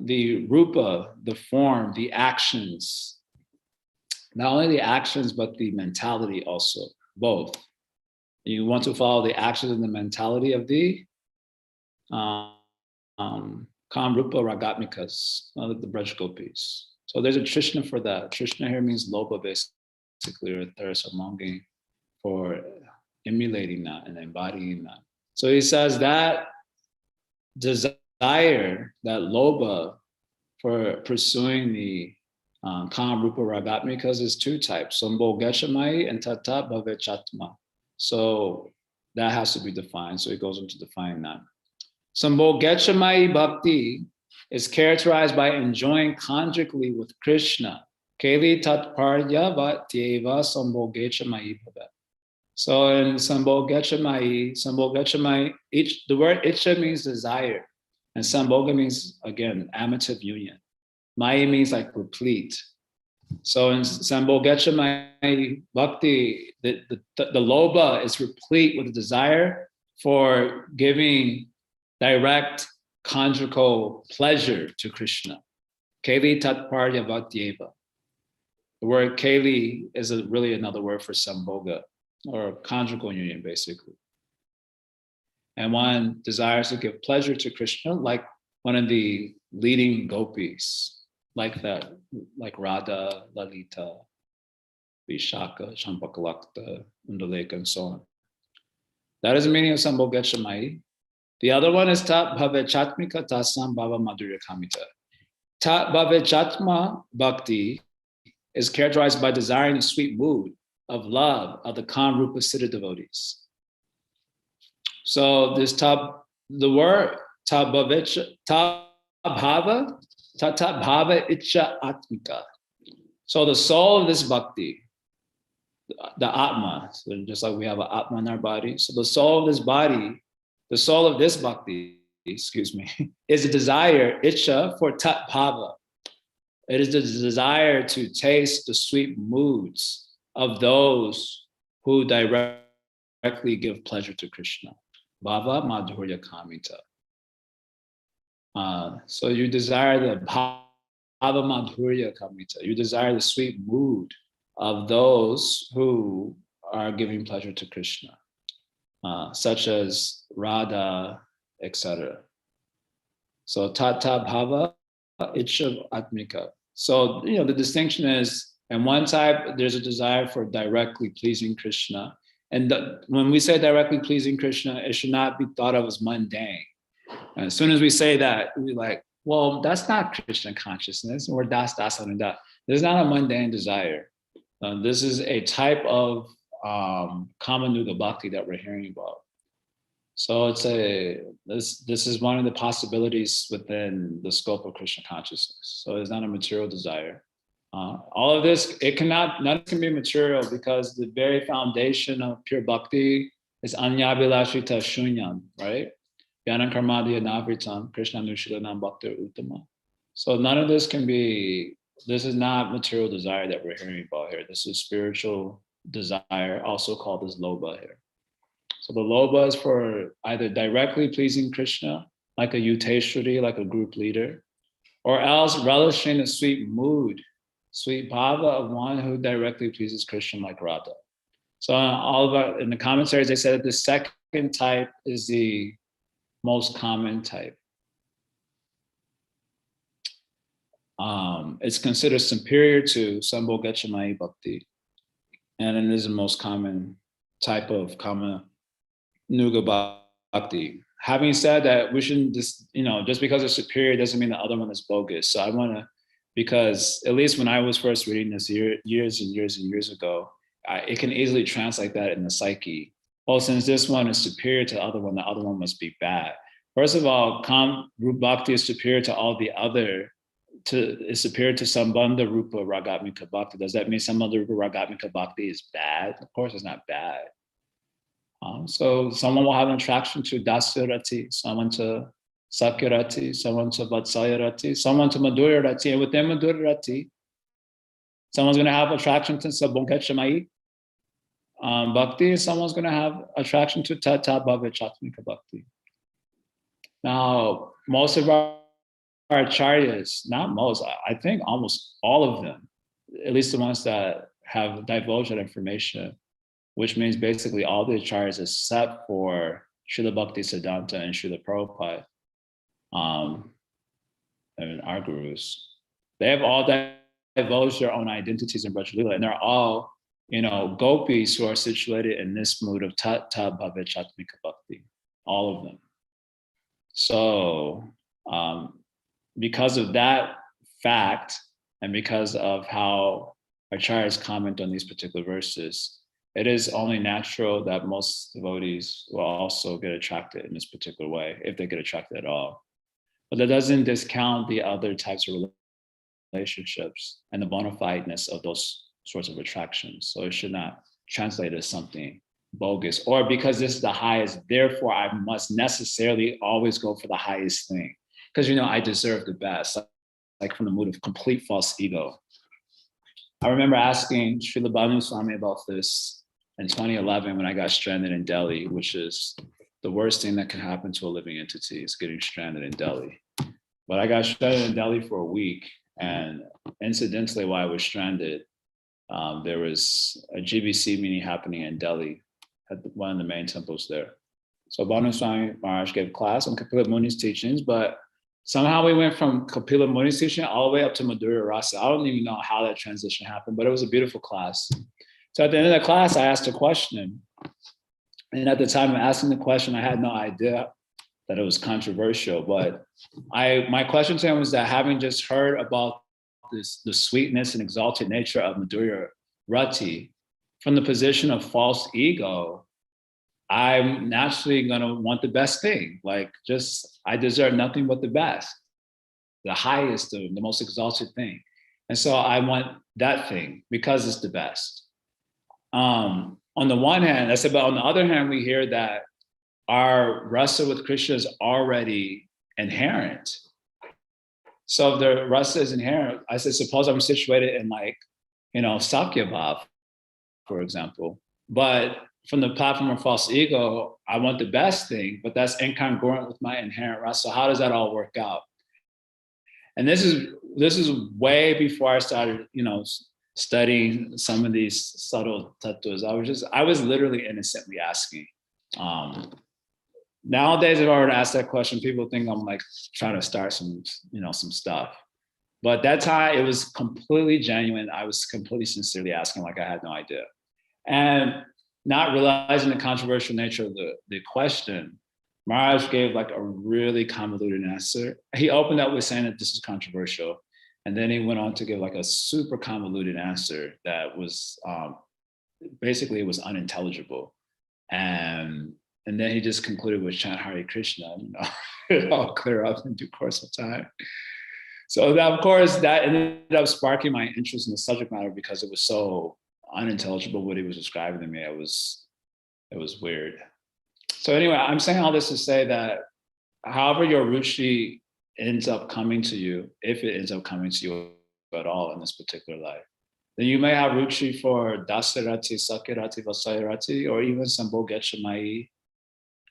the rupa, the form, the actions. Not only the actions, but the mentality also, both. You want to follow the actions and the mentality of the Kamrupa Ragatmikas, the Braj Gopis. So there's a Trishna for that. Trishna here means loba, basically, or thirst or longing for emulating that and embodying that. So he says that desire, that loba for pursuing the Kamrupa Ragatmikas is two types, Sambhogachamai and Tata Bhavechatma. So that has to be defined. So he goes into defining that. Sambhogachamai Bhakti is characterized by enjoying conjugally with Krishna. Keli tatparya vatyeva sambhogechamai bhava. So in Sambhogechamai, the word Icha means desire, and Sambhoga means, again, amative union. Mai means like complete. So in Sambhogechamai Bhakti, the Lobha is replete with a desire for giving direct conjugal pleasure to Krishna. Keli tatparya vatyeva. The word Keli is really another word for Sambhoga, or conjugal union, basically. And one desires to give pleasure to Krishna, like one of the leading gopis, like that, like Radha, Lalita, Vishaka, Champakalakta, Undaleka, and so on. That is the meaning of Sambhogechamai. The other one is Tat Bhavechatmika Tasam Bhava Madhurya Kamita. Tat Bhavechatma Bhakti is characterized by desiring a sweet mood of love of the Kamrupa Siddha devotees. So this the word Tabhava Icha Atmika. So the soul of this bhakti, the Atma, so just like we have an Atma in our body. So the soul of this body, the soul of this bhakti, is a desire, Icha, for Tat Bhava. It is the desire to taste the sweet moods of those who directly give pleasure to Krishna. Bhava Madhurya Kamita. So you desire the Bhava Madhurya Kamita. You desire the sweet mood of those who are giving pleasure to Krishna, such as Radha, etc. So Tata Bhava Icha Atmika. So, the distinction is, in one type, there's a desire for directly pleasing Krishna. And when we say directly pleasing Krishna, it should not be thought of as mundane. And as soon as we say that, we're like, well, that's not Krishna consciousness, or das and that. There's not a mundane desire. This is a type of Kamanuga Bhakti that we're hearing about. So this is one of the possibilities within the scope of Krishna consciousness. So it's not a material desire. All of this, none can be material, because the very foundation of pure bhakti is anyabilashita shunyam, right? Jnana karmadya navritam, Krishna nushilanam bhaktir uttama. So none of this this is not material desire that we're hearing about here. This is spiritual desire, also called as lobha here. So the lobha is for either directly pleasing Krishna, like a yuteshwari, like a group leader, or else relishing a sweet mood, sweet bhava of one who directly pleases Krishna, like Radha. So in the commentaries, they said that the second type is the most common type. It's considered superior to Sambhogechamai Bhakti, and it is the most common type of Kama Nuga Bhakti. Having said that, we shouldn't just because it's superior doesn't mean the other one is bogus. So because at least when I was first reading this years and years ago, it can easily translate that in the psyche. Well, since this one is superior to the other one must be bad. First of all, Rupa Bhakti is superior to all the other, is superior to Sambandha Rupa Ragatmika Bhakti. Does that mean Sambandha Rupa Ragatmika Bhakti is bad? Of course, it's not bad. So someone will have an attraction to Dasyarati, someone to Sakyarati, someone to Vatsalyarati, someone to Madhurarati, and within Madhurarati, someone's going to have attraction to Sambhogechamai Bhakti, someone's going to have attraction to Tata Bhavechatmika Bhakti. Now, most of our acharyas, not most, I think almost all of them, at least the ones that have divulged that information, which means basically all the acharyas except for Srila Bhakti Siddhanta and Srila Prabhupada, and our gurus, they have all divulged their own identities in Braj Lila, and they're all, gopis who are situated in this mood of Tata Bhavechatmika Bhakti, all of them. So because of that fact, and because of how acharyas comment on these particular verses, it is only natural that most devotees will also get attracted in this particular way, if they get attracted at all. But that doesn't discount the other types of relationships and the bona fideness of those sorts of attractions. So it should not translate as something bogus, or because this is the highest, therefore I must necessarily always go for the highest thing. Because, you know, I deserve the best, like from the mood of complete false ego. I remember asking Srila Bhanu Swami about this in 2011 when I got stranded in Delhi, which is the worst thing that can happen to a living entity, is getting stranded in Delhi. But I got stranded in Delhi for a week, and incidentally, while I was stranded, there was a GBC meeting happening in Delhi at one of the main temples there. So Bhanu Swami Maharaj gave class on Kapila Muni's teachings, but somehow we went from Kapila Muni's teaching all the way up to Madhurya Rasa. I don't even know how that transition happened, but it was a beautiful class. So at the end of the class, I asked a question. And at the time of asking the question, I had no idea that it was controversial, but my question to him was that, having just heard about the sweetness and exalted nature of Madhurya Rati, from the position of false ego, I'm naturally gonna want the best thing. Like, just, I deserve nothing but the best, the highest, the most exalted thing. And so I want that thing because it's the best. On the one hand, I said, but on the other hand, we hear that our rasa with Krishna is already inherent. So if the rasa is inherent, I said, suppose I'm situated in, like, you know, Sakya Bhav, for example, but from the platform of false ego, I want the best thing, but that's incongruent with my inherent rasa. So how does that all work out? And this is way before I started, you know, studying some of these subtle tattvas. I was literally innocently asking. Nowadays, if I were to ask that question, people think I'm like trying to start some, you know, some stuff. But that time, it was completely genuine. I was completely sincerely asking, like I had no idea. And not realizing the controversial nature of the question, Maharaj gave like a really convoluted answer. He opened up with saying that this is controversial. And then he went on to give like a super convoluted answer that was basically, it was unintelligible. And then he just concluded with chant Hare Krishna, you know, it all clear up in due course of time. So that, of course, that ended up sparking my interest in the subject matter because it was so unintelligible what he was describing to me. It was weird. So anyway, I'm saying all this to say that however your ruchi ends up coming to you, if it ends up coming to you at all in this particular life, then you may have ruchi for dasarati, sakirati, vasayarati, or even sambhogechamai,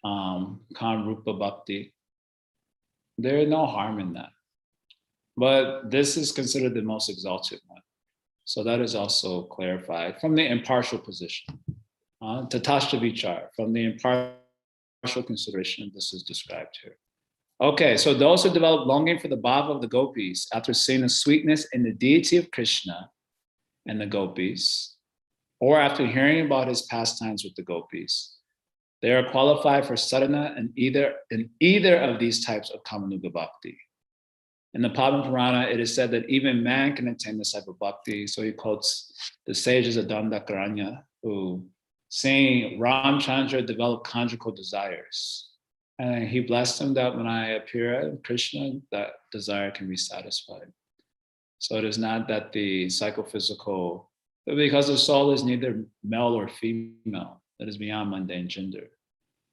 kan rupa bhakti. There is no harm in that. But this is considered the most exalted one. So that is also clarified from the impartial position. Tatashta vichar, from the impartial consideration, this is described here. Okay, so those who develop longing for the bhava of the gopis after seeing the sweetness in the deity of Krishna and the gopis, or after hearing about his pastimes with the gopis, they are qualified for sadhana in either of these types of Kamanuga bhakti. In the Padma Purana, it is said that even man can attain this type of bhakti. So he quotes the sages of Dandakaranya, who saying Ramchandra developed conjugal desires. And he blessed him that when I appear at Krishna, that desire can be satisfied. So it is not that the psychophysical, but because the soul is neither male or female, that is beyond mundane gender.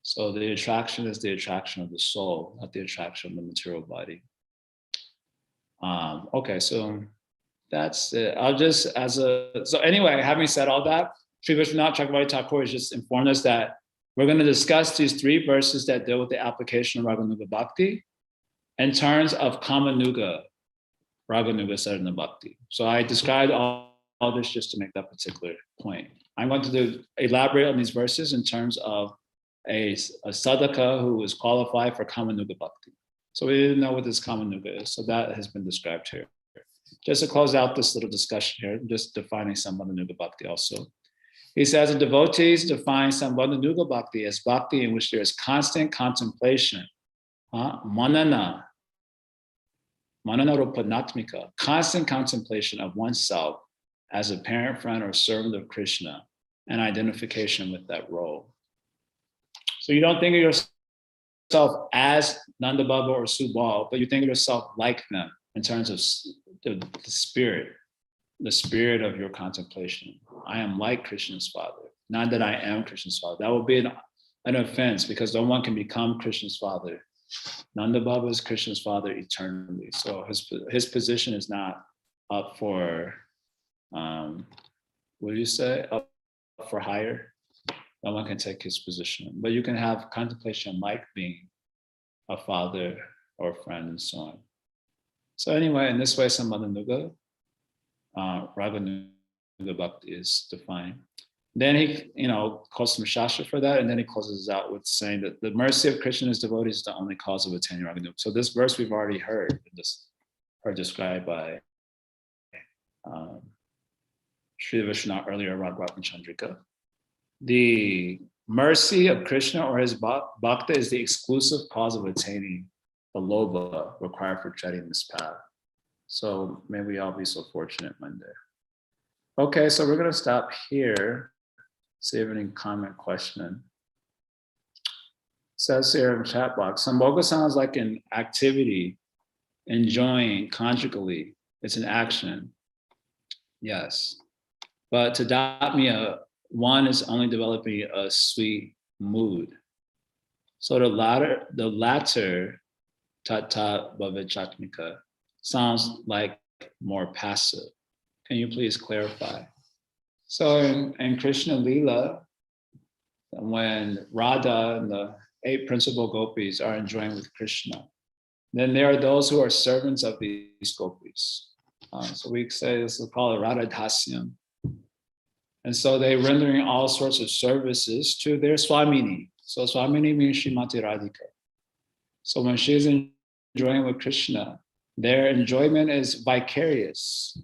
So the attraction is the attraction of the soul, not the attraction of the material body. Okay, so that's it. So anyway, having said all that, Sri Vishwanath Chakravarti Thakur has just informed us that we're going to discuss these 3 verses that deal with the application of Raganuga Bhakti in terms of Kamanuga, Raganuga Sadhana Bhakti. So I described all this just to make that particular point. I'm going to elaborate on these verses in terms of a sadhaka who is qualified for Kamanuga Bhakti. So we didn't know what this Kamanuga is. So that has been described here. Just to close out this little discussion here, just defining Sambandhanuga Bhakti also. He says, the devotees define Sambandhanuga Bhakti as bhakti in which there is constant contemplation, manana rupanatmika, constant contemplation of oneself as a parent, friend, or servant of Krishna, and identification with that role. So you don't think of yourself yourself as Nanda Baba or Subal, but you think of yourself like them in terms of the spirit of your contemplation. I am like Krishna's father, not that I am Krishna's father. That would be an offense, because no one can become Krishna's father. Nanda Baba is Krishna's father eternally. So his position is not up for, what do you say, up for hire. No one can take his position, but you can have contemplation like being a father or a friend and so on. So anyway, in this way, Sambandhanuga, Raganuga Bhakti is defined. Then he, quotes some Shastra for that, and then he closes out with saying that the mercy of Krishna's devotees is the only cause of attaining Raganuga. So this verse we've already heard described by Sri Vishnu earlier, Radharatna Chandrika. The mercy of Krishna or his bhakta is the exclusive cause of attaining the lobha required for treading this path. So may we all be so fortunate one day. Okay, so we're going to stop here. See if any comment, question. Says here in the chat box, Sambhoga sounds like an activity, enjoying conjugally. It's an action. Yes. But Tadatmya, one is only developing a sweet mood. So the latter Tata Bhavichatmika sounds like more passive. Can you please clarify? So in Krishna Lila, when Radha and the 8 principal gopis are enjoying with Krishna, then there are those who are servants of these gopis. So we say this is called Radha Dasyam. And so they're rendering all sorts of services to their Swamini. So Swamini means Srimati Radhika. So when she's enjoying with Krishna, their enjoyment is vicarious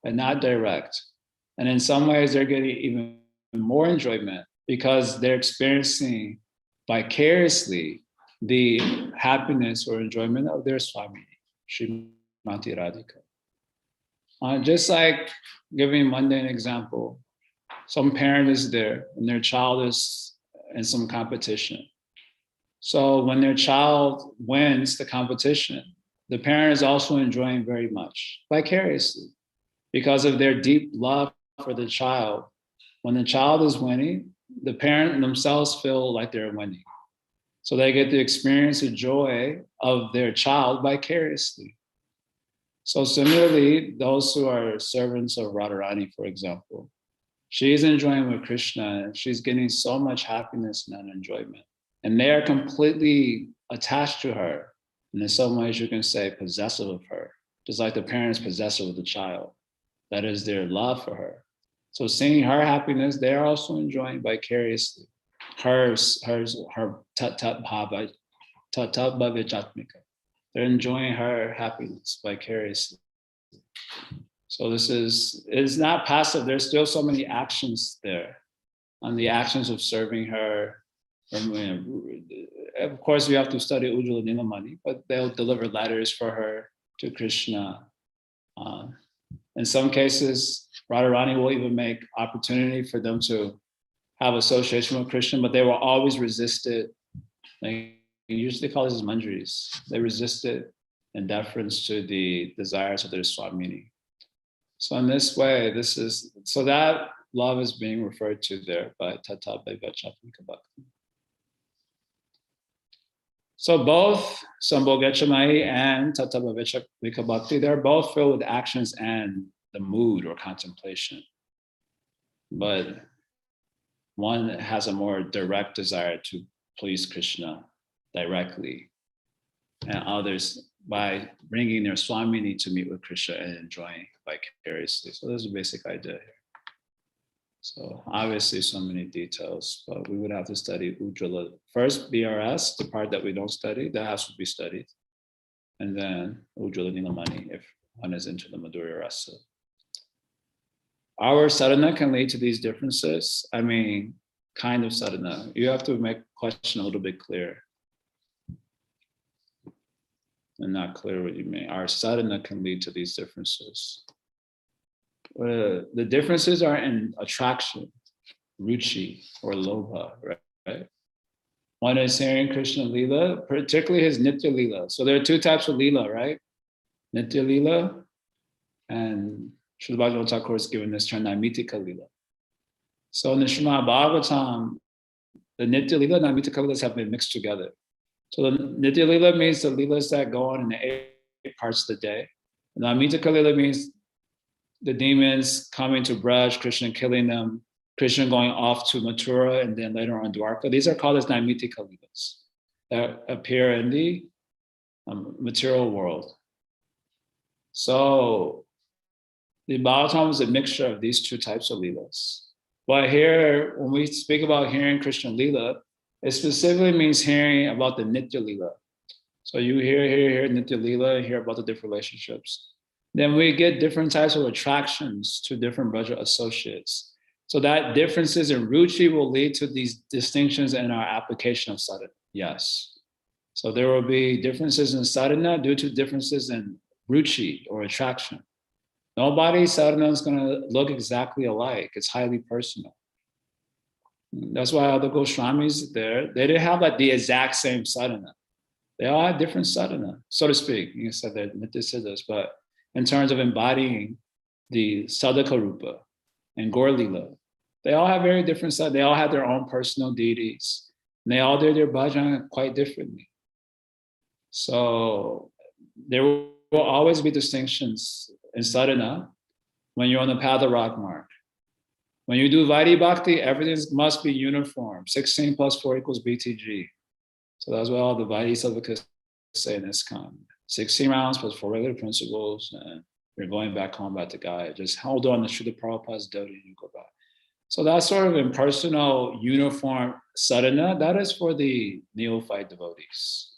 and not direct. And in some ways, they're getting even more enjoyment because they're experiencing vicariously the happiness or enjoyment of their Swamini, Srimati Radhika. Just like giving a mundane example, some parent is there and their child is in some competition. So when their child wins the competition, the parent is also enjoying very much vicariously because of their deep love for the child. When the child is winning, the parent themselves feel like they're winning. So they get to experience the joy of their child vicariously. So similarly, those who are servants of Radharani, for example, she's enjoying with Krishna and she's getting so much happiness and enjoyment. And they are completely attached to her. And in some ways you can say possessive of her, just like the parent is possessive of the child. That is their love for her. So seeing her happiness, they are also enjoying vicariously. Her tat bhavichatmika. They're enjoying her happiness vicariously. So it's not passive. There's still so many actions there. On the actions of serving her. Of course, we have to study Ujjvala Nilamani, but they'll deliver letters for her to Krishna. In some cases, Radharani will even make opportunity for them to have association with Krishna, but they will always resist it. They usually call this manjaris. They resist it in deference to the desires of their Swamini. So in this way, so that love is being referred to there by Tata Bhavichatmika Bhakti. So both Sambhogachamai and Tata Bhavichatmika Bhakti, they're both filled with actions and the mood or contemplation. But one has a more direct desire to please Krishna directly, and others by bringing their Swamini to meet with Krishna and enjoying vicariously. So there's a basic idea here. So obviously so many details, but we would have to study Ujjvala. First, BRS, the part that we don't study, that has to be studied. And then Ujjvala Nilamani, if one is into the Madhurya Rasa. Our sadhana can lead to these differences. I mean, kind of sadhana. You have to make the question a little bit clear. And not clear what you mean. Our sadhana can lead to these differences. The differences are in attraction, ruchi, or lobha, right? One is hearing Krishna Lila, particularly his Nitya Lila. So there are two types of Lila, right? Nitya Lila, and Srila Bhagavatam Thakur is given this term Naimitika Lila. So in the Srimad Bhagavatam, the Nitya Lila and Naimitika Lilas have been mixed together. So the Nitya Lila means the Lilas that go on in the 8 parts of the day. And Naimitika Lila means the demons coming to Braj, Krishna killing them, Krishna going off to Mathura, and then later on Dwarka. These are called as Naimitika Lilas that appear in the material world. So the Bhagavatam is a mixture of these two types of Lilas. But here, when we speak about hearing Krishna Lila, it specifically means hearing about the Nitya Lila. So you hear Nitya Lila, and hear about the different relationships. Then we get different types of attractions to different Braja associates. So that differences in Ruchi will lead to these distinctions in our application of sadhana. Yes. So there will be differences in sadhana due to differences in Ruchi or attraction. Nobody's sadhana is going to look exactly alike. It's highly personal. That's why other Goswamis there, they didn't have like the exact same sadhana. They all had different sadhana, so to speak. You said that Nitya-siddhas, but in terms of embodying the Sadhaka Rupa and Gaur Lila, they all have very different sadhana. They all had their own personal deities. And they all did their bhajan quite differently. So there will always be distinctions in sadhana when you're on the path of Ragmarg. When you do Vaidhi Bhakti, everything must be uniform. 16 plus 4 equals BTG. So that's what all the Vaidhi Sadhakas say in ISKCON. 16 rounds plus 4 regular principles, and you're going back home back to Gaya. Just hold on to Srila Prabhupada's devotee and you go back. So that sort of impersonal, uniform sadhana, that is for the neophyte devotees.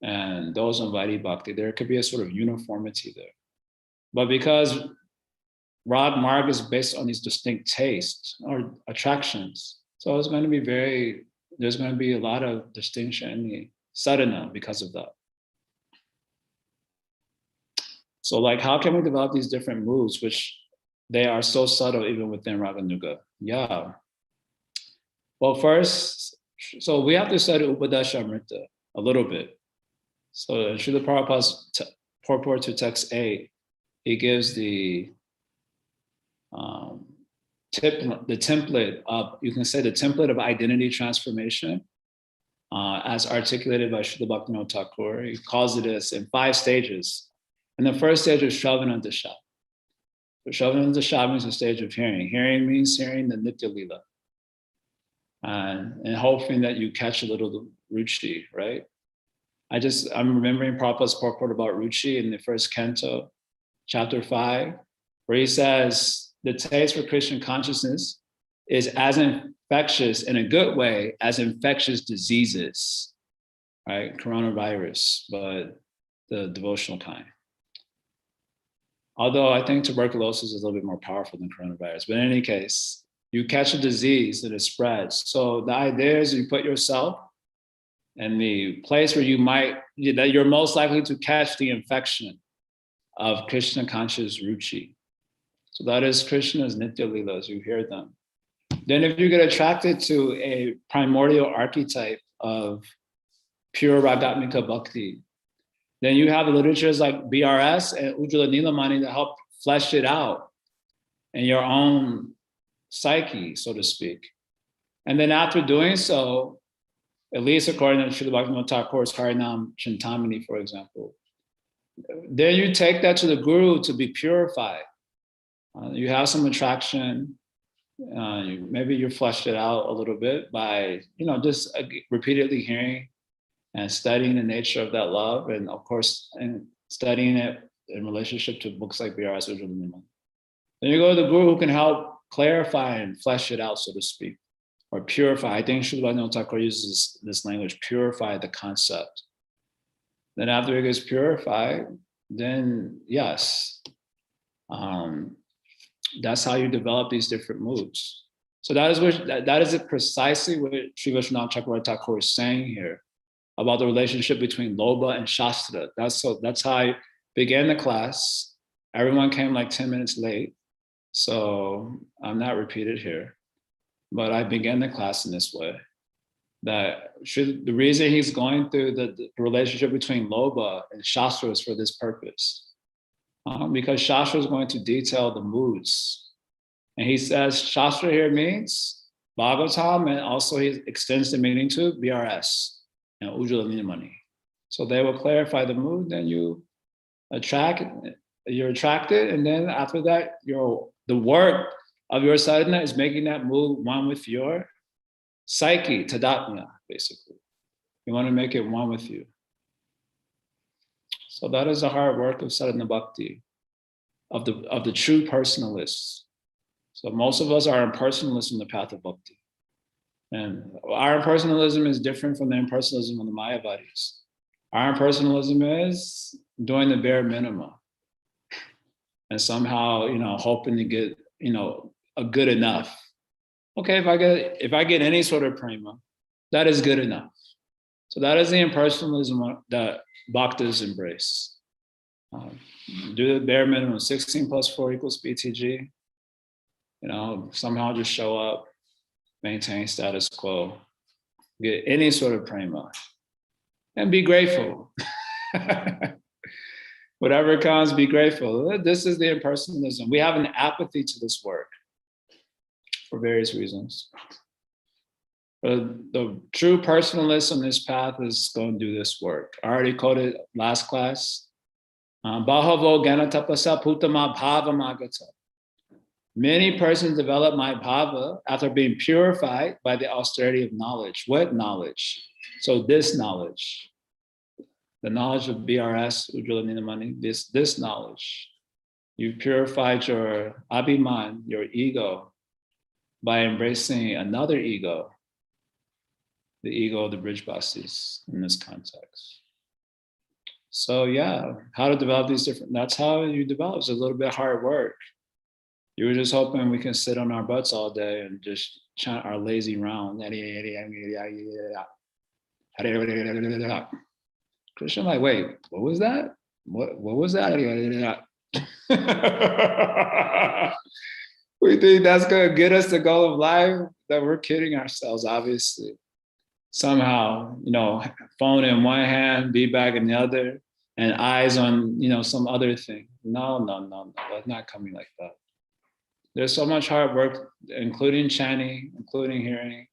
And those on Vaidhi Bhakti, there could be a sort of uniformity there. But because Rag Marg is based on these distinct tastes or attractions, so it's going to be there's going to be a lot of distinction in the sadhana because of that. So like, how can we develop these different moods, which they are so subtle even within Raganuga? Yeah. Well, first, so we have to study Upadesha Amrita a little bit. So in Srila Prabhupada's purport to text 8, he gives the template of, you can say the template of identity transformation as articulated by Srila Bhaktivinoda Thakur. He calls it as in 5 stages. And the first stage is Shravana Dasha. So Shravana Dasha means the stage of hearing. Hearing means hearing the Nitya Lila. And hoping that you catch a little Ruchi, right? I'm remembering Prabhupada's purport about Ruchi in the first canto, chapter 5, where he says, the taste for Krishna consciousness is as infectious in a good way as infectious diseases, right? Coronavirus, but the devotional kind. Although I think tuberculosis is a little bit more powerful than coronavirus, but in any case, you catch a disease and it spreads. So the idea is you put yourself in the place where that you're most likely to catch the infection of Krishna conscious Ruchi. So that is Krishna's Nitya Lilas, you hear them. Then if you get attracted to a primordial archetype of pure Ragatmika Bhakti, then you have literatures like BRS and Ujjvala Nilamani to help flesh it out in your own psyche, so to speak. And then after doing so, at least according to Srila Bhaktivinoda Thakur's Harinam Chintamani, for example, then you take that to the Guru to be purified. You have some attraction. Maybe you fleshed it out a little bit by, just repeatedly hearing and studying the nature of that love, and of course, and studying it in relationship to books like B.R.S. Ujjvala Nilamani. Then you go to the Guru who can help clarify and flesh it out, so to speak, or purify. I think Srila Bhaktivinoda Thakur uses this language, purify the concept. Then after it gets purified, then yes, that's how you develop these different moods. So that is precisely what Sri Vishwanath Chakravarti Thakur is saying here about the relationship between Lobha and Shastra. That's how I began the class. Everyone came like 10 minutes late, so I'm not repeated here, but I began the class in this way. The reason he's going through the relationship between Loba and Shastra is for this purpose. Because Shastra is going to detail the moods. And he says Shastra here means Bhagavatam, and also he extends the meaning to BRS and Ujjvala Ninamani. So they will clarify the mood, then you're attracted, and then after that, the work of your sadhana is making that mood one with your psyche, tadatmya, basically. You want to make it one with you. So that is the hard work of sadhana bhakti, of the true personalists. So most of us are impersonalists in the path of bhakti. And our impersonalism is different from the impersonalism of the Mayavadis. Our impersonalism is doing the bare minimum. And somehow, hoping to get, a good enough. Okay, if I get any sort of prema, that is good enough. So that is the impersonalism that bhaktas embrace. Do the bare minimum, 16 plus 4 equals BTG. Somehow just show up, maintain status quo, get any sort of prema, and be grateful. Whatever comes, be grateful. This is the impersonalism. We have an apathy to this work for various reasons. But the true personalist on this path is going to do this work. I already quoted last class. Bahavo ganatapasa putama bhavamagata. Many persons develop my bhava after being purified by the austerity of knowledge. What knowledge? So this knowledge. The knowledge of BRS, Ujjvala Ninamani, this knowledge. You've purified your abhiman, your ego, by embracing another ego, the ego of the Brijbasis in this context. So yeah, how to develop these that's how you develop. It's a little bit hard work. You were just hoping we can sit on our butts all day and just chant our lazy round. Krishna, like, wait, what was that? What was that? We think that's going to get us the goal of life? That we're kidding ourselves, obviously. Somehow, phone in one hand, be back in the other, and eyes on, some other thing. No. That's not coming like that. There's so much hard work, including chanting, including hearing,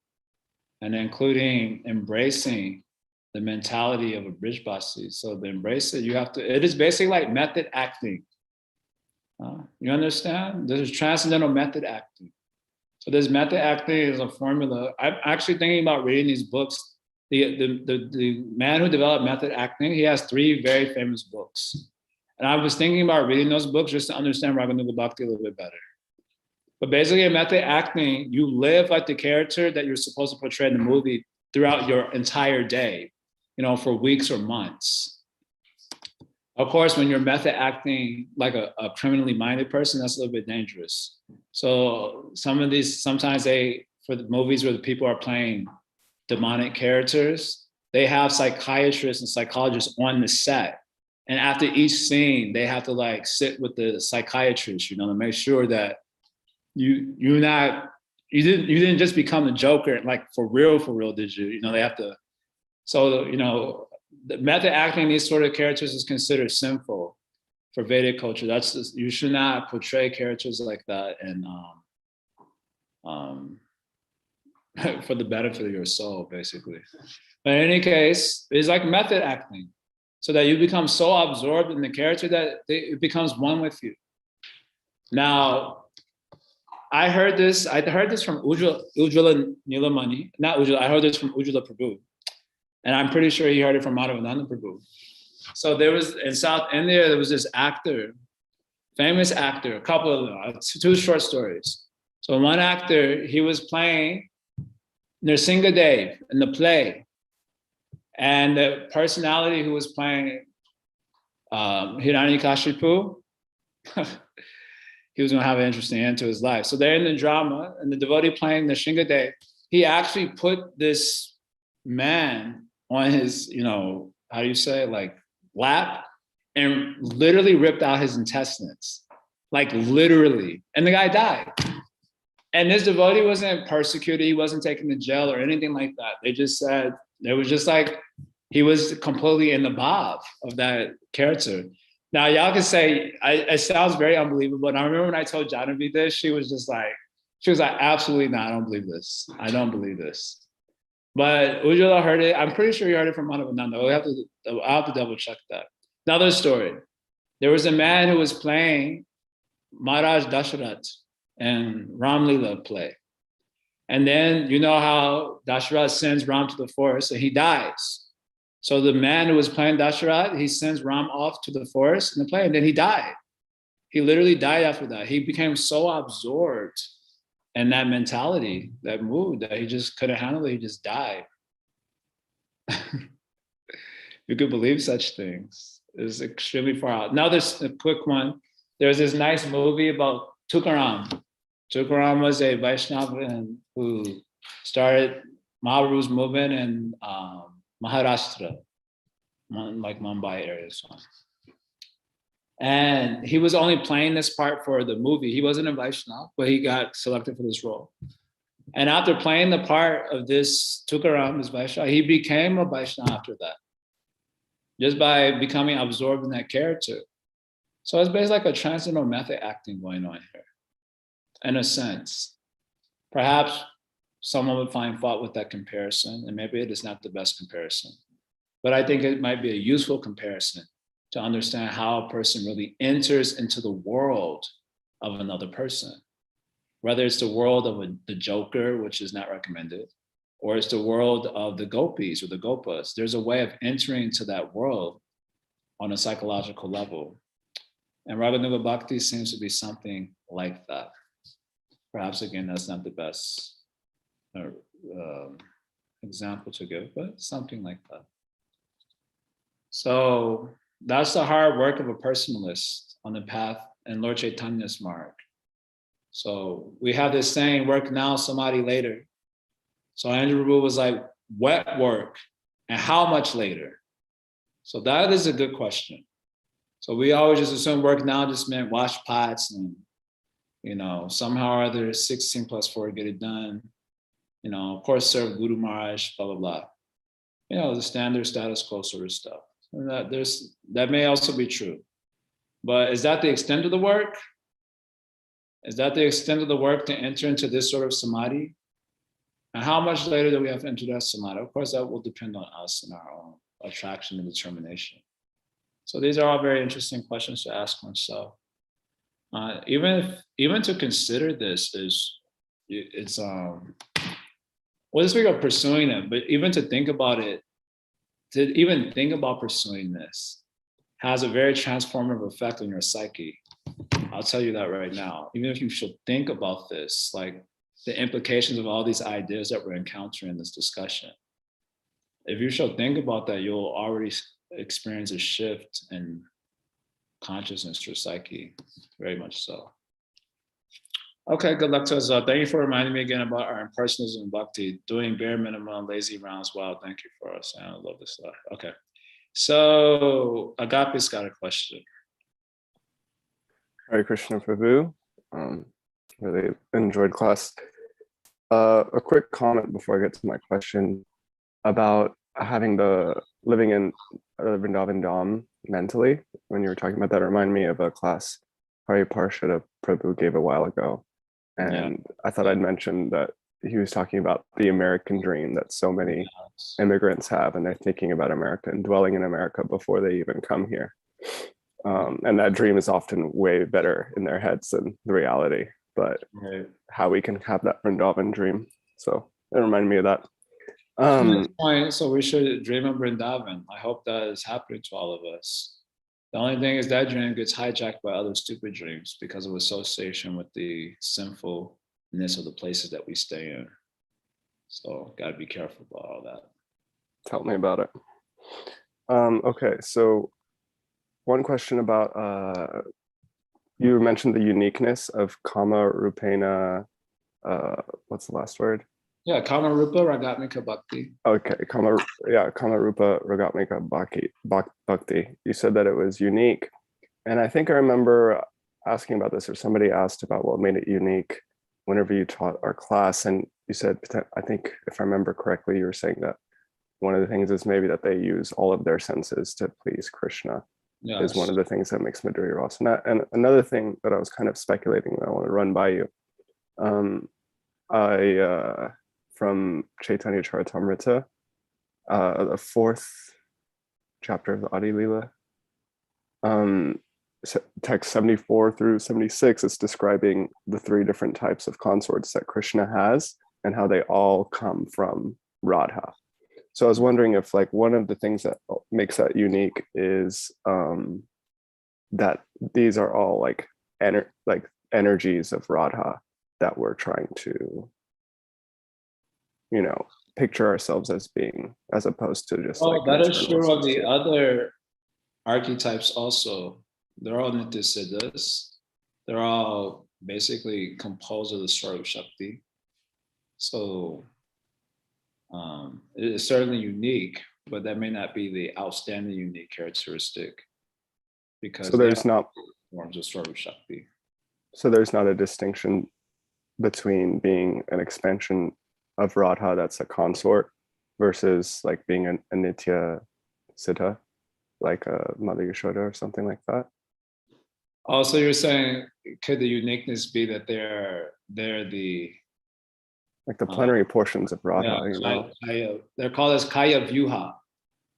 and including embracing the mentality of a Brijbasi. So to embrace it, it is basically like method acting. You understand? This is transcendental method acting. So this method acting is a formula. I'm actually thinking about reading these books. The man who developed method acting, he has 3 very famous books. And I was thinking about reading those books just to understand Raganuga Bhakti a little bit better. But basically in method acting, you live like the character that you're supposed to portray in the movie throughout your entire day, for weeks or months. Of course, when you're method acting like a criminally minded person, that's a little bit dangerous. So sometimes for the movies where the people are playing demonic characters, they have psychiatrists and psychologists on the set. And after each scene, they have to sit with the psychiatrist, to make sure that you didn't just become the Joker, for real, did you? They have to. So, the method acting these sort of characters is considered sinful for Vedic culture. You should not portray characters like that, and for the benefit of your soul, basically. But in any case, it's like method acting, so that you become so absorbed in the character that it becomes one with you. Now, I heard this from Ujjvala Nilamani, not Ujjvala, I heard this from Ujjvala Prabhu. And I'm pretty sure he heard it from Madhavananda Prabhu. So in South India, there was this actor, famous actor, a couple of them, 2 short stories. So one actor, he was playing Nrsingadev in the play. And the personality who was playing Hiranyakashipu, he was going to have an interesting end to his life. So they're in the drama, and the devotee playing Nrsingadev, he actually put this man on his, lap, and literally ripped out his intestines, literally. And the guy died. And this devotee wasn't persecuted. He wasn't taken to jail or anything like that. They just said, it was just like, he was completely in the bhav of that character. Now, y'all can say, it sounds very unbelievable. And I remember when I told Janavi this, she was like, absolutely not. I don't believe this. I don't believe this. But Ujjwala heard it. I'm pretty sure he heard it from Madhavananda. I'll have to double check that. Another story. There was a man who was playing Maharaj Dasharath and Ram Lila play. And then you know how Dasharath sends Ram to the forest and he dies. So the man who was playing Dasharath, he sends Ram off to the forest in the play, and then he died. He literally died after that. He became so absorbed in that mentality, that mood, that he just couldn't handle it. He just died. You could believe such things. It's extremely far out. Now there's a quick one. There's this nice movie about Tukaram. Tukaram was a Vaishnava who started Mahaprabhu's movement in Maharashtra, like Mumbai area. So. And he was only playing this part for the movie. He wasn't a Vaishnava, but he got selected for this role. And after playing the part of this Tukaram, this Vaishnava, he became a Vaishnava after that, just by becoming absorbed in that character. So it's basically like a transcendental method acting going on here, in a sense. Perhaps someone would find fault with that comparison, and maybe it is not the best comparison. But I think it might be a useful comparison to understand how a person really enters into the world of another person. Whether it's the world of the joker, which is not recommended, or it's the world of the gopis or the gopas. There's a way of entering into that world on a psychological level. And Raganuga Bhakti seems to be something like that. Perhaps, again, that's not the best example to give, but something like that. So that's the hard work of a personalist on the path in Lord Chaitanya's mark. So we have this saying, work now, samadhi later. So Andrew Prabhu was like, what work and how much later? So that is a good question. So we always just assume work now just meant wash pots and, somehow or other 16 plus 4 get it done. Of course, serve Guru Maharaj, blah, blah, blah. The standard status quo sort of stuff. And that may also be true. But is that the extent of the work? Is that the extent of the work to enter into this sort of samadhi? And how much later do we have to enter that samadhi? Of course, that will depend on us and our own attraction and determination. So these are all very interesting questions to ask oneself. Even to consider this it's we'll speak of pursuing it, but even to think about it, to even think about pursuing this has a very transformative effect on your psyche. I'll tell you that right now. Even if you should think about this, like the implications of all these ideas that we're encountering in this discussion. If you should think about that, you'll already experience a shift in consciousness or psyche, very much so. Okay, good luck to us all. Thank you for reminding me again about our impersonalism and bhakti, doing bare minimum, lazy rounds. Wow, thank you for us. I love this stuff. Okay, so Agape's got a question. Hare Krishna Prabhu. Really enjoyed class. A quick comment before I get to my question about living in Vrindavan Dham mentally. When you were talking about that, it reminded me of a class Hari Parshad Prabhu gave a while ago. And I thought I'd mention that he was talking about the American dream that so many immigrants have, and they're thinking about America and dwelling in America before they even come here. And that dream is often way better in their heads than the reality, but how we can have that Vrindavan dream. So it reminded me of that. So we should dream of Vrindavan. I hope that is happening to all of us. The only thing is that dream gets hijacked by other stupid dreams because of association with the sinfulness of the places that we stay in. So got to be careful about all that. Tell me about it. Okay, so one question about, you mentioned the uniqueness of Kama Rupena, what's the last word? Yeah, Kama Rupa Ragatmika Bhakti. Okay, Kama Rupa Ragatmika Bhakti. You said that it was unique. And I think I remember asking about this, or somebody asked about what made it unique. whenever you taught our class, and you said, I think if I remember correctly, you were saying that one of the things is maybe that they use all of their senses to please Krishna. Yes. Is one of the things that makes Madhurya Rasa. And another thing that I was kind of speculating that I want to run by you, from Chaitanya Charitamrita, the 4th chapter of the Adi Leela, text 74 through 76 is describing the 3 different types of consorts that Krishna has and how they all come from Radha. So I was wondering if like one of the things that makes that unique is that these are all like energies of Radha that we're trying to, picture ourselves as being, as opposed to just like that is true of the other archetypes also. They're all Nityasiddhas. They're all basically composed of the Swarup Shakti. So it is certainly unique, but that may not be the outstanding unique characteristic, because so there's not forms of Swarup Shakti. So there's not a distinction between being an expansion of Radha that's a consort versus like being a Nitya Siddha, like a Mother Yashoda or something like that. Also, you're saying, could the uniqueness be that they're the like the plenary portions of Radha, Kaya, they're called as Kaya Vyuha.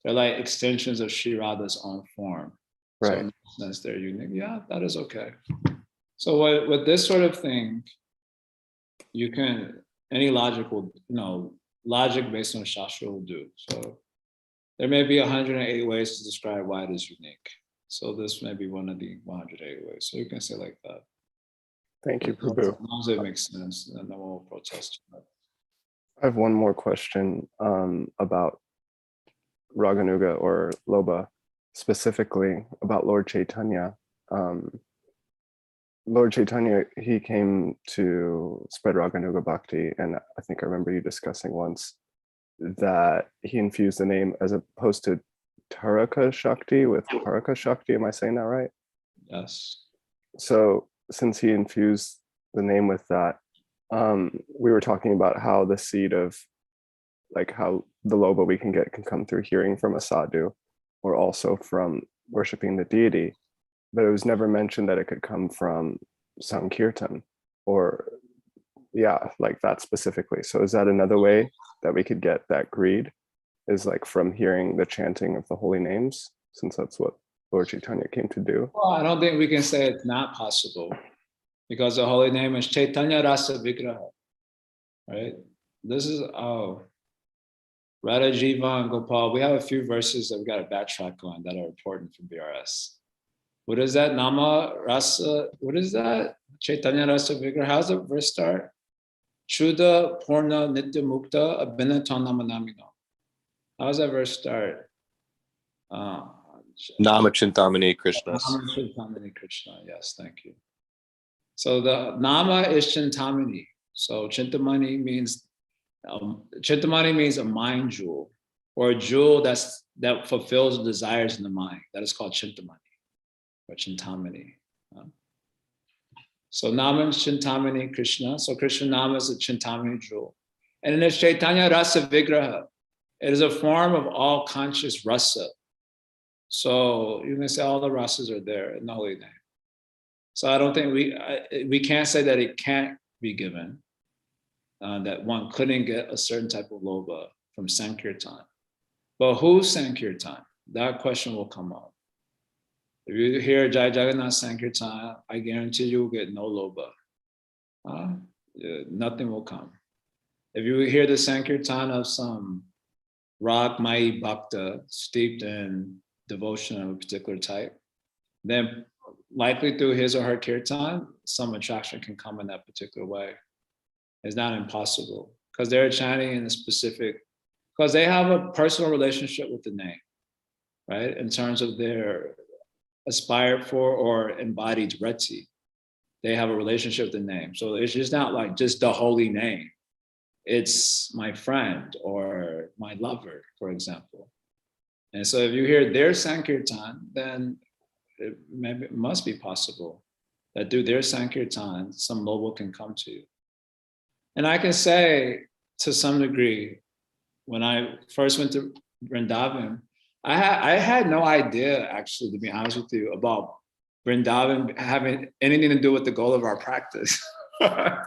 They're like extensions of Sri Radha's own form. Right. So in that sense, they're unique. Yeah, that is okay. So with this sort of thing, you can, any logical, logic based on Shastra will do. So there may be 108 ways to describe why it is unique. So this may be one of the 108 ways. So you can say like that. Thank you, Prabhu. As long as it makes sense, then no one will protest. I have one more question about Raganuga or Loba, specifically about Lord Chaitanya. Lord Chaitanya, he came to spread Raganuga Bhakti, and I think I remember you discussing once that he infused the name as opposed to Taraka Shakti with Haraka Shakti. Am I saying that right? Yes. So since he infused the name with that, we were talking about how the seed of like how the loba we can get can come through hearing from a sadhu or also from worshiping the deity, but it was never mentioned that it could come from Sankirtan or like that specifically. So is that another way that we could get that greed, is like from hearing the chanting of the holy names, since that's what Lord Chaitanya came to do? Well, I don't think we can say it's not possible, because the holy name is Caitanya Rasa Vigraha, right? This is, Radha Jiva and Gopal. We have a few verses that we got to backtrack on that are important for BRS. What is that? Nama Rasa, what is that? Caitanya Rasa Vigraha. How's the verse start? Shuddha Purna Nitya Mukta Abhinatam Namanamino. How's that verse start? Nama Chintamani Krishna. Nama Chintamani Krishna. Yes, thank you. So the Nama is Chintamani. So Chintamani means a mind jewel, or a jewel that fulfills the desires in the mind. That is called Chintamani or Chintamani. So Nama is Chintamani Krishna. So Krishna Nama is a Chintamani jewel. And in it's Chaitanya Rasa Vigraha. It is a form of all conscious rasa. So you can say all the rasas are there in the holy name. So I don't think we can't say that it can't be given, that one couldn't get a certain type of loba from Sankirtan. But who's Sankirtan? That question will come up. If you hear Jaya Jagannath Sankirtan, I guarantee you'll get no loba. Nothing will come. If you hear the Sankirtan of some Rag Mai Bhakta steeped in devotion of a particular type, then likely through his or her kirtan, some attraction can come in that particular way. It's not impossible, because they're chanting in a specific, because they have a personal relationship with the name, right? In terms of their aspired for or embodied reti, they have a relationship with the name. So it's just not like just the holy name. It's my friend or my lover, for example. And so if you hear their Sankirtan, then it must be possible that through their Sankirtan, some loba can come to you. And I can say to some degree, when I first went to Vrindavan, I had no idea, actually, to be honest with you, about Vrindavan having anything to do with the goal of our practice. I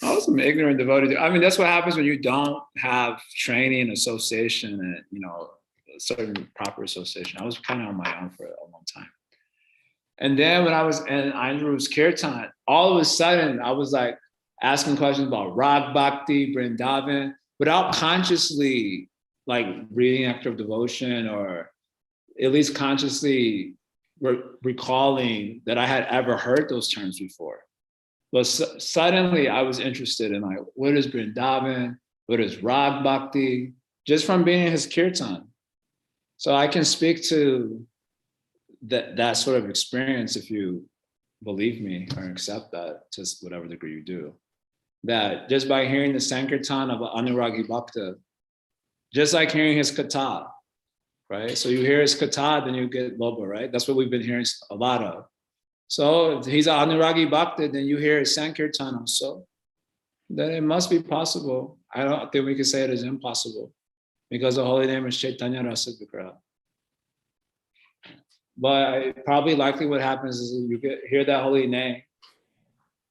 was an ignorant devotee. I mean, that's what happens when you don't have training, association, and a certain proper association. I was kind of on my own for a long time. And then when I was in Andrew's Kirtan, all of a sudden I was like asking questions about Rag Bhakti, Vrindavan, without consciously like reading active devotion, or at least consciously recalling that I had ever heard those terms before. But suddenly I was interested in like, what is Vrindavan? What is Rag Bhakti? Just from being in his Kirtan. So I can speak to that sort of experience, if you believe me or accept that to whatever degree you do. That just by hearing the Sankirtan of Anuragi Bhakta, just like hearing his Katha, right? So you hear his Katha, then you get Loba, right? That's what we've been hearing a lot of. So if he's an Anuragi Bhakta, then you hear his Sankirtan also. Then it must be possible. I don't think we can say it is impossible, because the holy name is Caitanya Rasa Vigraha. But probably likely what happens is you hear that holy name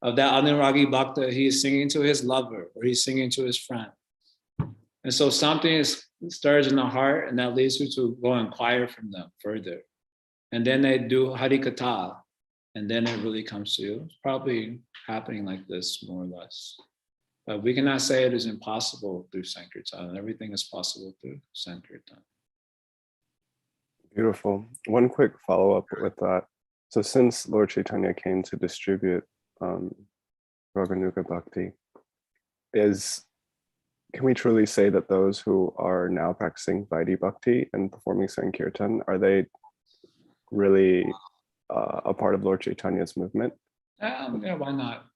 of that Anuragi Bhakta, he is singing to his lover, or he's singing to his friend. And so something stirs in the heart, and that leads you to go inquire from them further. And then they do Hari Katha, and then it really comes to you. It's probably happening like this, more or less. But we cannot say it is impossible through Sankirtan. Everything is possible through Sankirtan. Beautiful. One quick follow-up with that. So since Lord Chaitanya came to distribute Raganuga Bhakti, can we truly say that those who are now practicing Vaidhi Bhakti and performing Sankirtan, are they really a part of Lord Chaitanya's movement? Yeah, why not?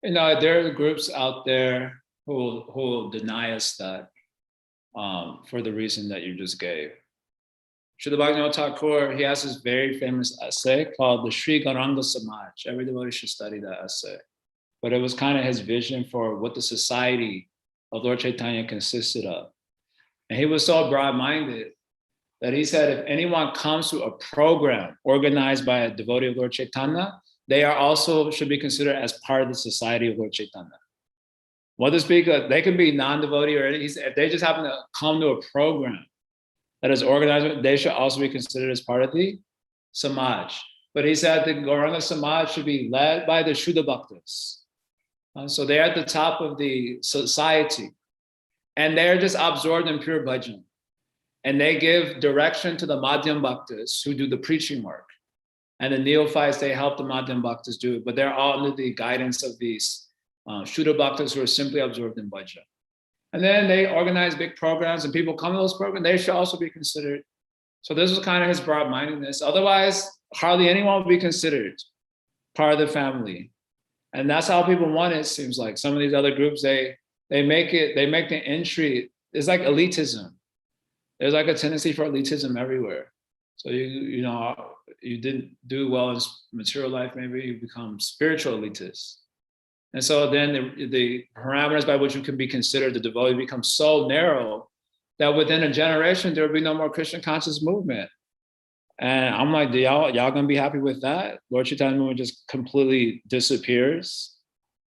There are groups out there who will deny us that for the reason that you just gave. Srila Bhaktivinoda Thakur, he has this very famous essay called the Sri Gauranga Samaj. Every devotee should study that essay. But it was kind of his vision for what the society of Lord Chaitanya consisted of. And he was so broad-minded that he said, if anyone comes to a program organized by a devotee of Lord Chaitanya, they are also should be considered as part of the society of Lord Chaitanya. What to speak of, they can be non-devotee, or if they just happen to come to a program that is organized, they should also be considered as part of the Samaj. But he said the Gauranga Samaj should be led by the Shuddha Bhaktas. So they're at the top of the society, and they're just absorbed in pure bhajan. And they give direction to the Madhyam Bhaktas who do the preaching work. And the neophytes, they help the Madhyam Bhaktas do it, but they're all under the guidance of these Shuddha Bhaktas who are simply absorbed in bhajan. And then they organize big programs, and people come to those programs, they should also be considered. So this was kind of his broad-mindedness. Otherwise, hardly anyone would be considered part of the family. And that's how people want it, seems like. Some of these other groups, they make the entry, it's like elitism. There's like a tendency for elitism everywhere. So you didn't do well in material life, maybe you become spiritual elitist. And so then the parameters by which you can be considered the devotee become so narrow that within a generation, there will be no more Krishna conscious movement. And I'm like, y'all gonna be happy with that? Lord Chaitanya movement just completely disappears?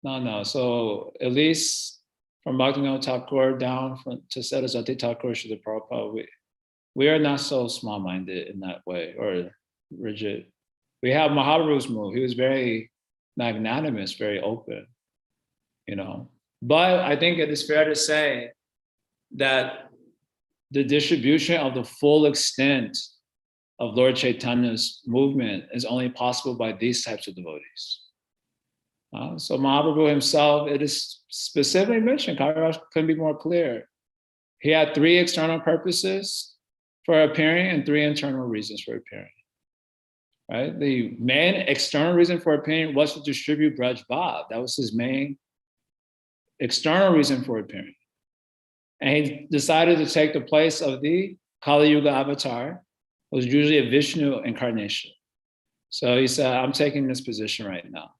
No. So at least from Bhaktivinoda Thakur down to Saraswati Thakur, Srila Prabhupada, we are not so small-minded in that way, or rigid. We have Mahaprabhu's move. He was very magnanimous, very open, But I think it is fair to say that the distribution of the full extent of Lord Chaitanya's movement is only possible by these types of devotees. So Mahaprabhu himself, it is specifically mentioned, Kaviraj couldn't be more clear. He had 3 external purposes for appearing and 3 internal reasons for appearing. Right? The main external reason for appearing was to distribute Braj Bhav. That was his main external reason for appearing. And he decided to take the place of the Kali Yuga avatar, was usually a Vishnu incarnation. So he said, I'm taking this position right now.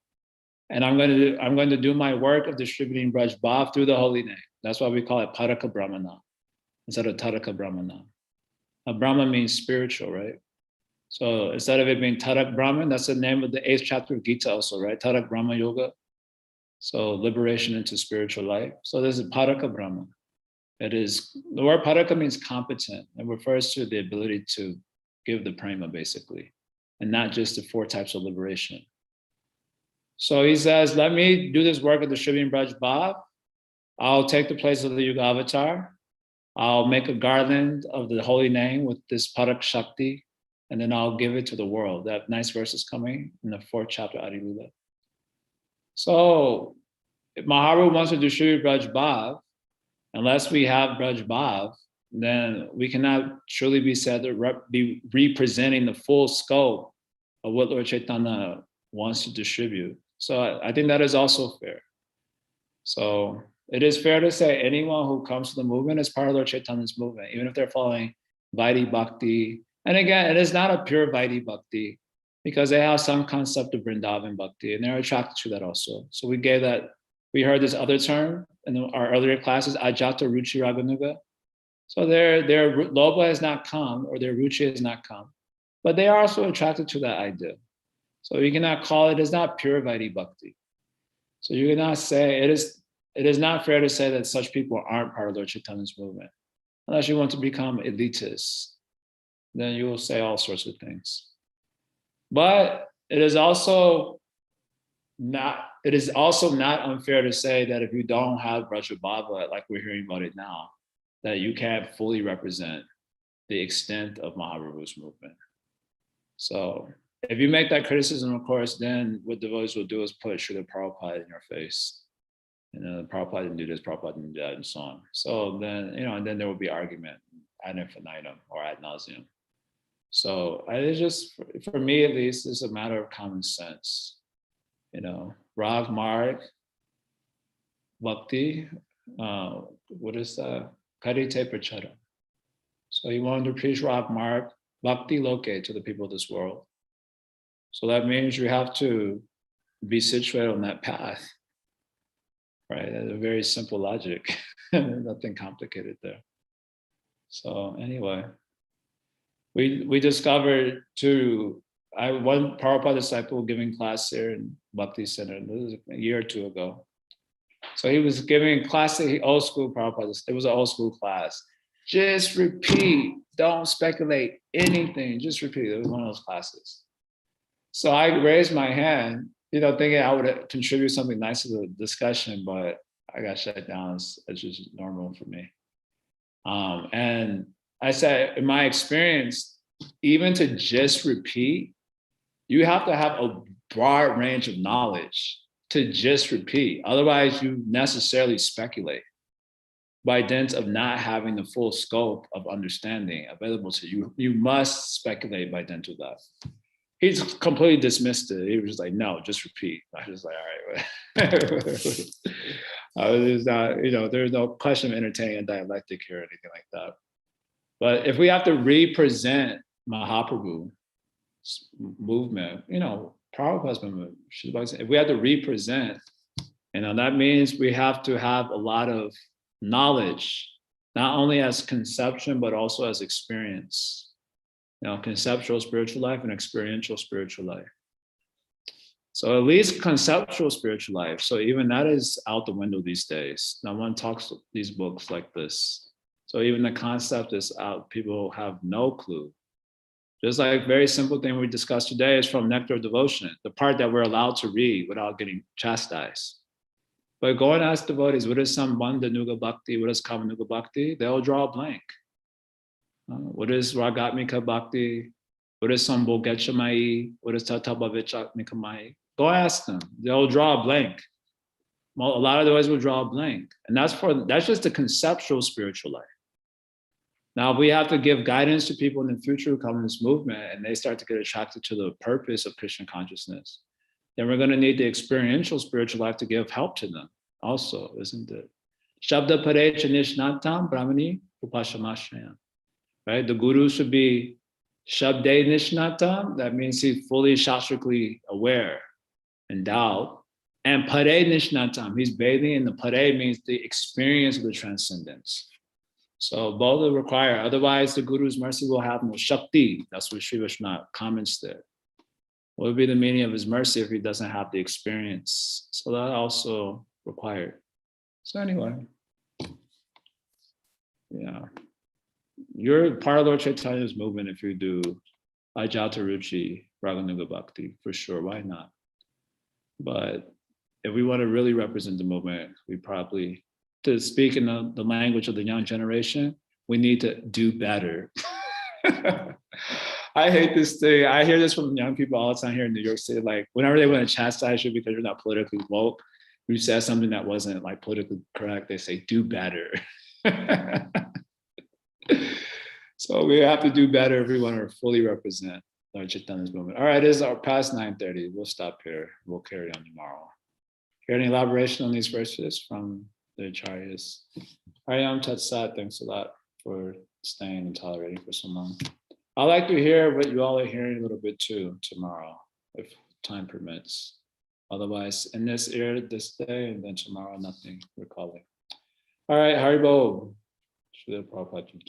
And I'm going to do my work of distributing Braj Bhav through the holy name. That's why we call it Paraka Brahmana instead of Taraka Brahmana. Now, Brahma means spiritual, right? So instead of it being Tarak Brahman, that's the name of the 8th chapter of Gita also, right? Tarak Brahma Yoga. So liberation into spiritual life. So this is Paraka Brahman. It is, the word Paraka means competent. It refers to the ability to give the prema basically, and not just the 4 types of liberation. So he says, let me do this work of distributing Braj Bhav. I'll take the place of the Yuga Avatar. I'll make a garland of the holy name with this Parak Shakti, and then I'll give it to the world. That nice verse is coming in the 4th chapter, Adi Lila. So if Mahaprabhu wants to distribute Braj Bhav, unless we have Braj Bhav, then we cannot truly be said to be representing the full scope of what Lord Chaitanya wants to distribute. So I think that is also fair. So it is fair to say anyone who comes to the movement is part of Lord Chaitanya's movement, even if they're following Vaidhi Bhakti. And again, it is not a pure Vaidhi Bhakti because they have some concept of Vrindavan Bhakti and they're attracted to that also. So we heard this other term in our earlier classes, Ajata Ruchi Raganuga. So their Lobha has not come or their Ruchi has not come, but they are also attracted to that idea. So you cannot call it, it's not pure Vaidhi Bhakti. So you cannot say, it is not fair to say that such people aren't part of Lord Chaitanya's movement. Unless you want to become elitist, then you will say all sorts of things. But it is also not unfair to say that if you don't have Brajabhava, like we're hearing about it now, that you can't fully represent the extent of Mahaprabhu's movement. So if you make that criticism, of course, then what devotees will do is put Srila Prabhupada in your face. Prabhupada didn't do this, Prabhupada didn't do that, and so on. So then, and then there will be argument ad infinitum or ad nauseum. So it's just, for me at least, it's a matter of common sense. Rav Marg, Bhakti, what is that? Karite Prachara. So he wanted to preach Rav Marg, Bhakti Loke to the people of this world. So that means you have to be situated on that path, right? That's a very simple logic, nothing complicated there. So anyway, we discovered one Prabhupada disciple giving class here in Bhakti Center, this was a year or 2 ago. So he was giving classic old school Prabhupada, it was an old school class. Just repeat, don't speculate anything, just repeat. It was one of those classes. So I raised my hand, thinking I would contribute something nice to the discussion, but I got shut down. It's just normal for me. And I said, in my experience, even to just repeat, you have to have a broad range of knowledge to just repeat. Otherwise, you necessarily speculate by dint of not having the full scope of understanding available to you. You must speculate by dint of that. He's completely dismissed it. He was just like, no, just repeat. I was like, all right. There's not, there's no question of entertaining a dialectic here or anything like that. But if we have to represent Mahaprabhu's movement, Prabhupada's movement, if we have to represent, that means we have to have a lot of knowledge, not only as conception, but also as experience. Conceptual spiritual life and experiential spiritual life. So at least conceptual spiritual life. So even that is out the window these days. No one talks these books like this. So even the concept is out. People have no clue. Just like very simple thing we discussed today is from Nectar of Devotion, the part that we're allowed to read without getting chastised. But go and ask devotees, what is Sambandha Nuga Bhakti? What is Kamanuga Bhakti? They'll draw a blank. What is Ragatmika Bhakti? What is Sambhogachamai? What is Tatabhavichatmikamai? Go ask them. They'll draw a blank. Well, a lot of the ways will draw a blank. And that's just the conceptual spiritual life. Now, if we have to give guidance to people in the future who come in this movement and they start to get attracted to the purpose of Krishna consciousness, then we're going to need the experiential spiritual life to give help to them also, isn't it? Shabda Parecha Nishnatam Brahmani Upashamashrayam. Right? The guru should be Shabde Nishnatam. That means he's fully shastrically aware, endowed, And Pare Nishnatam, he's bathing in the Pare means the experience of the transcendence. So both are required. Otherwise, the Guru's mercy will have no Shakti. That's what Sri Vishnu comments there. What would be the meaning of his mercy if he doesn't have the experience? So that also required. So anyway, yeah. You're part of Lord Chaitanya's movement if you do Ajata Ruchi, Raganuga Bhakti, for sure. Why not? But if we want to really represent the movement, we probably, to speak in the language of the young generation, we need to do better. I hate this thing. I hear this from young people all the time here in New York City. Like whenever they want to chastise you because you're not politically woke, you said something that wasn't like politically correct, they say, do better. So we have to do better if we want to fully represent Lord Chaitanya's movement. All right, it is our past 9:30. We'll stop here. We'll carry on tomorrow. Hear any elaboration on these verses from the Acharyas? Hariyam Tat Sat, thanks a lot for staying and tolerating for so long. I'd like to hear what you all are hearing a little bit too tomorrow, if time permits. Otherwise, in this era, this day, and then tomorrow, nothing, we're calling. All right, Haribol. Srila Prabhupada.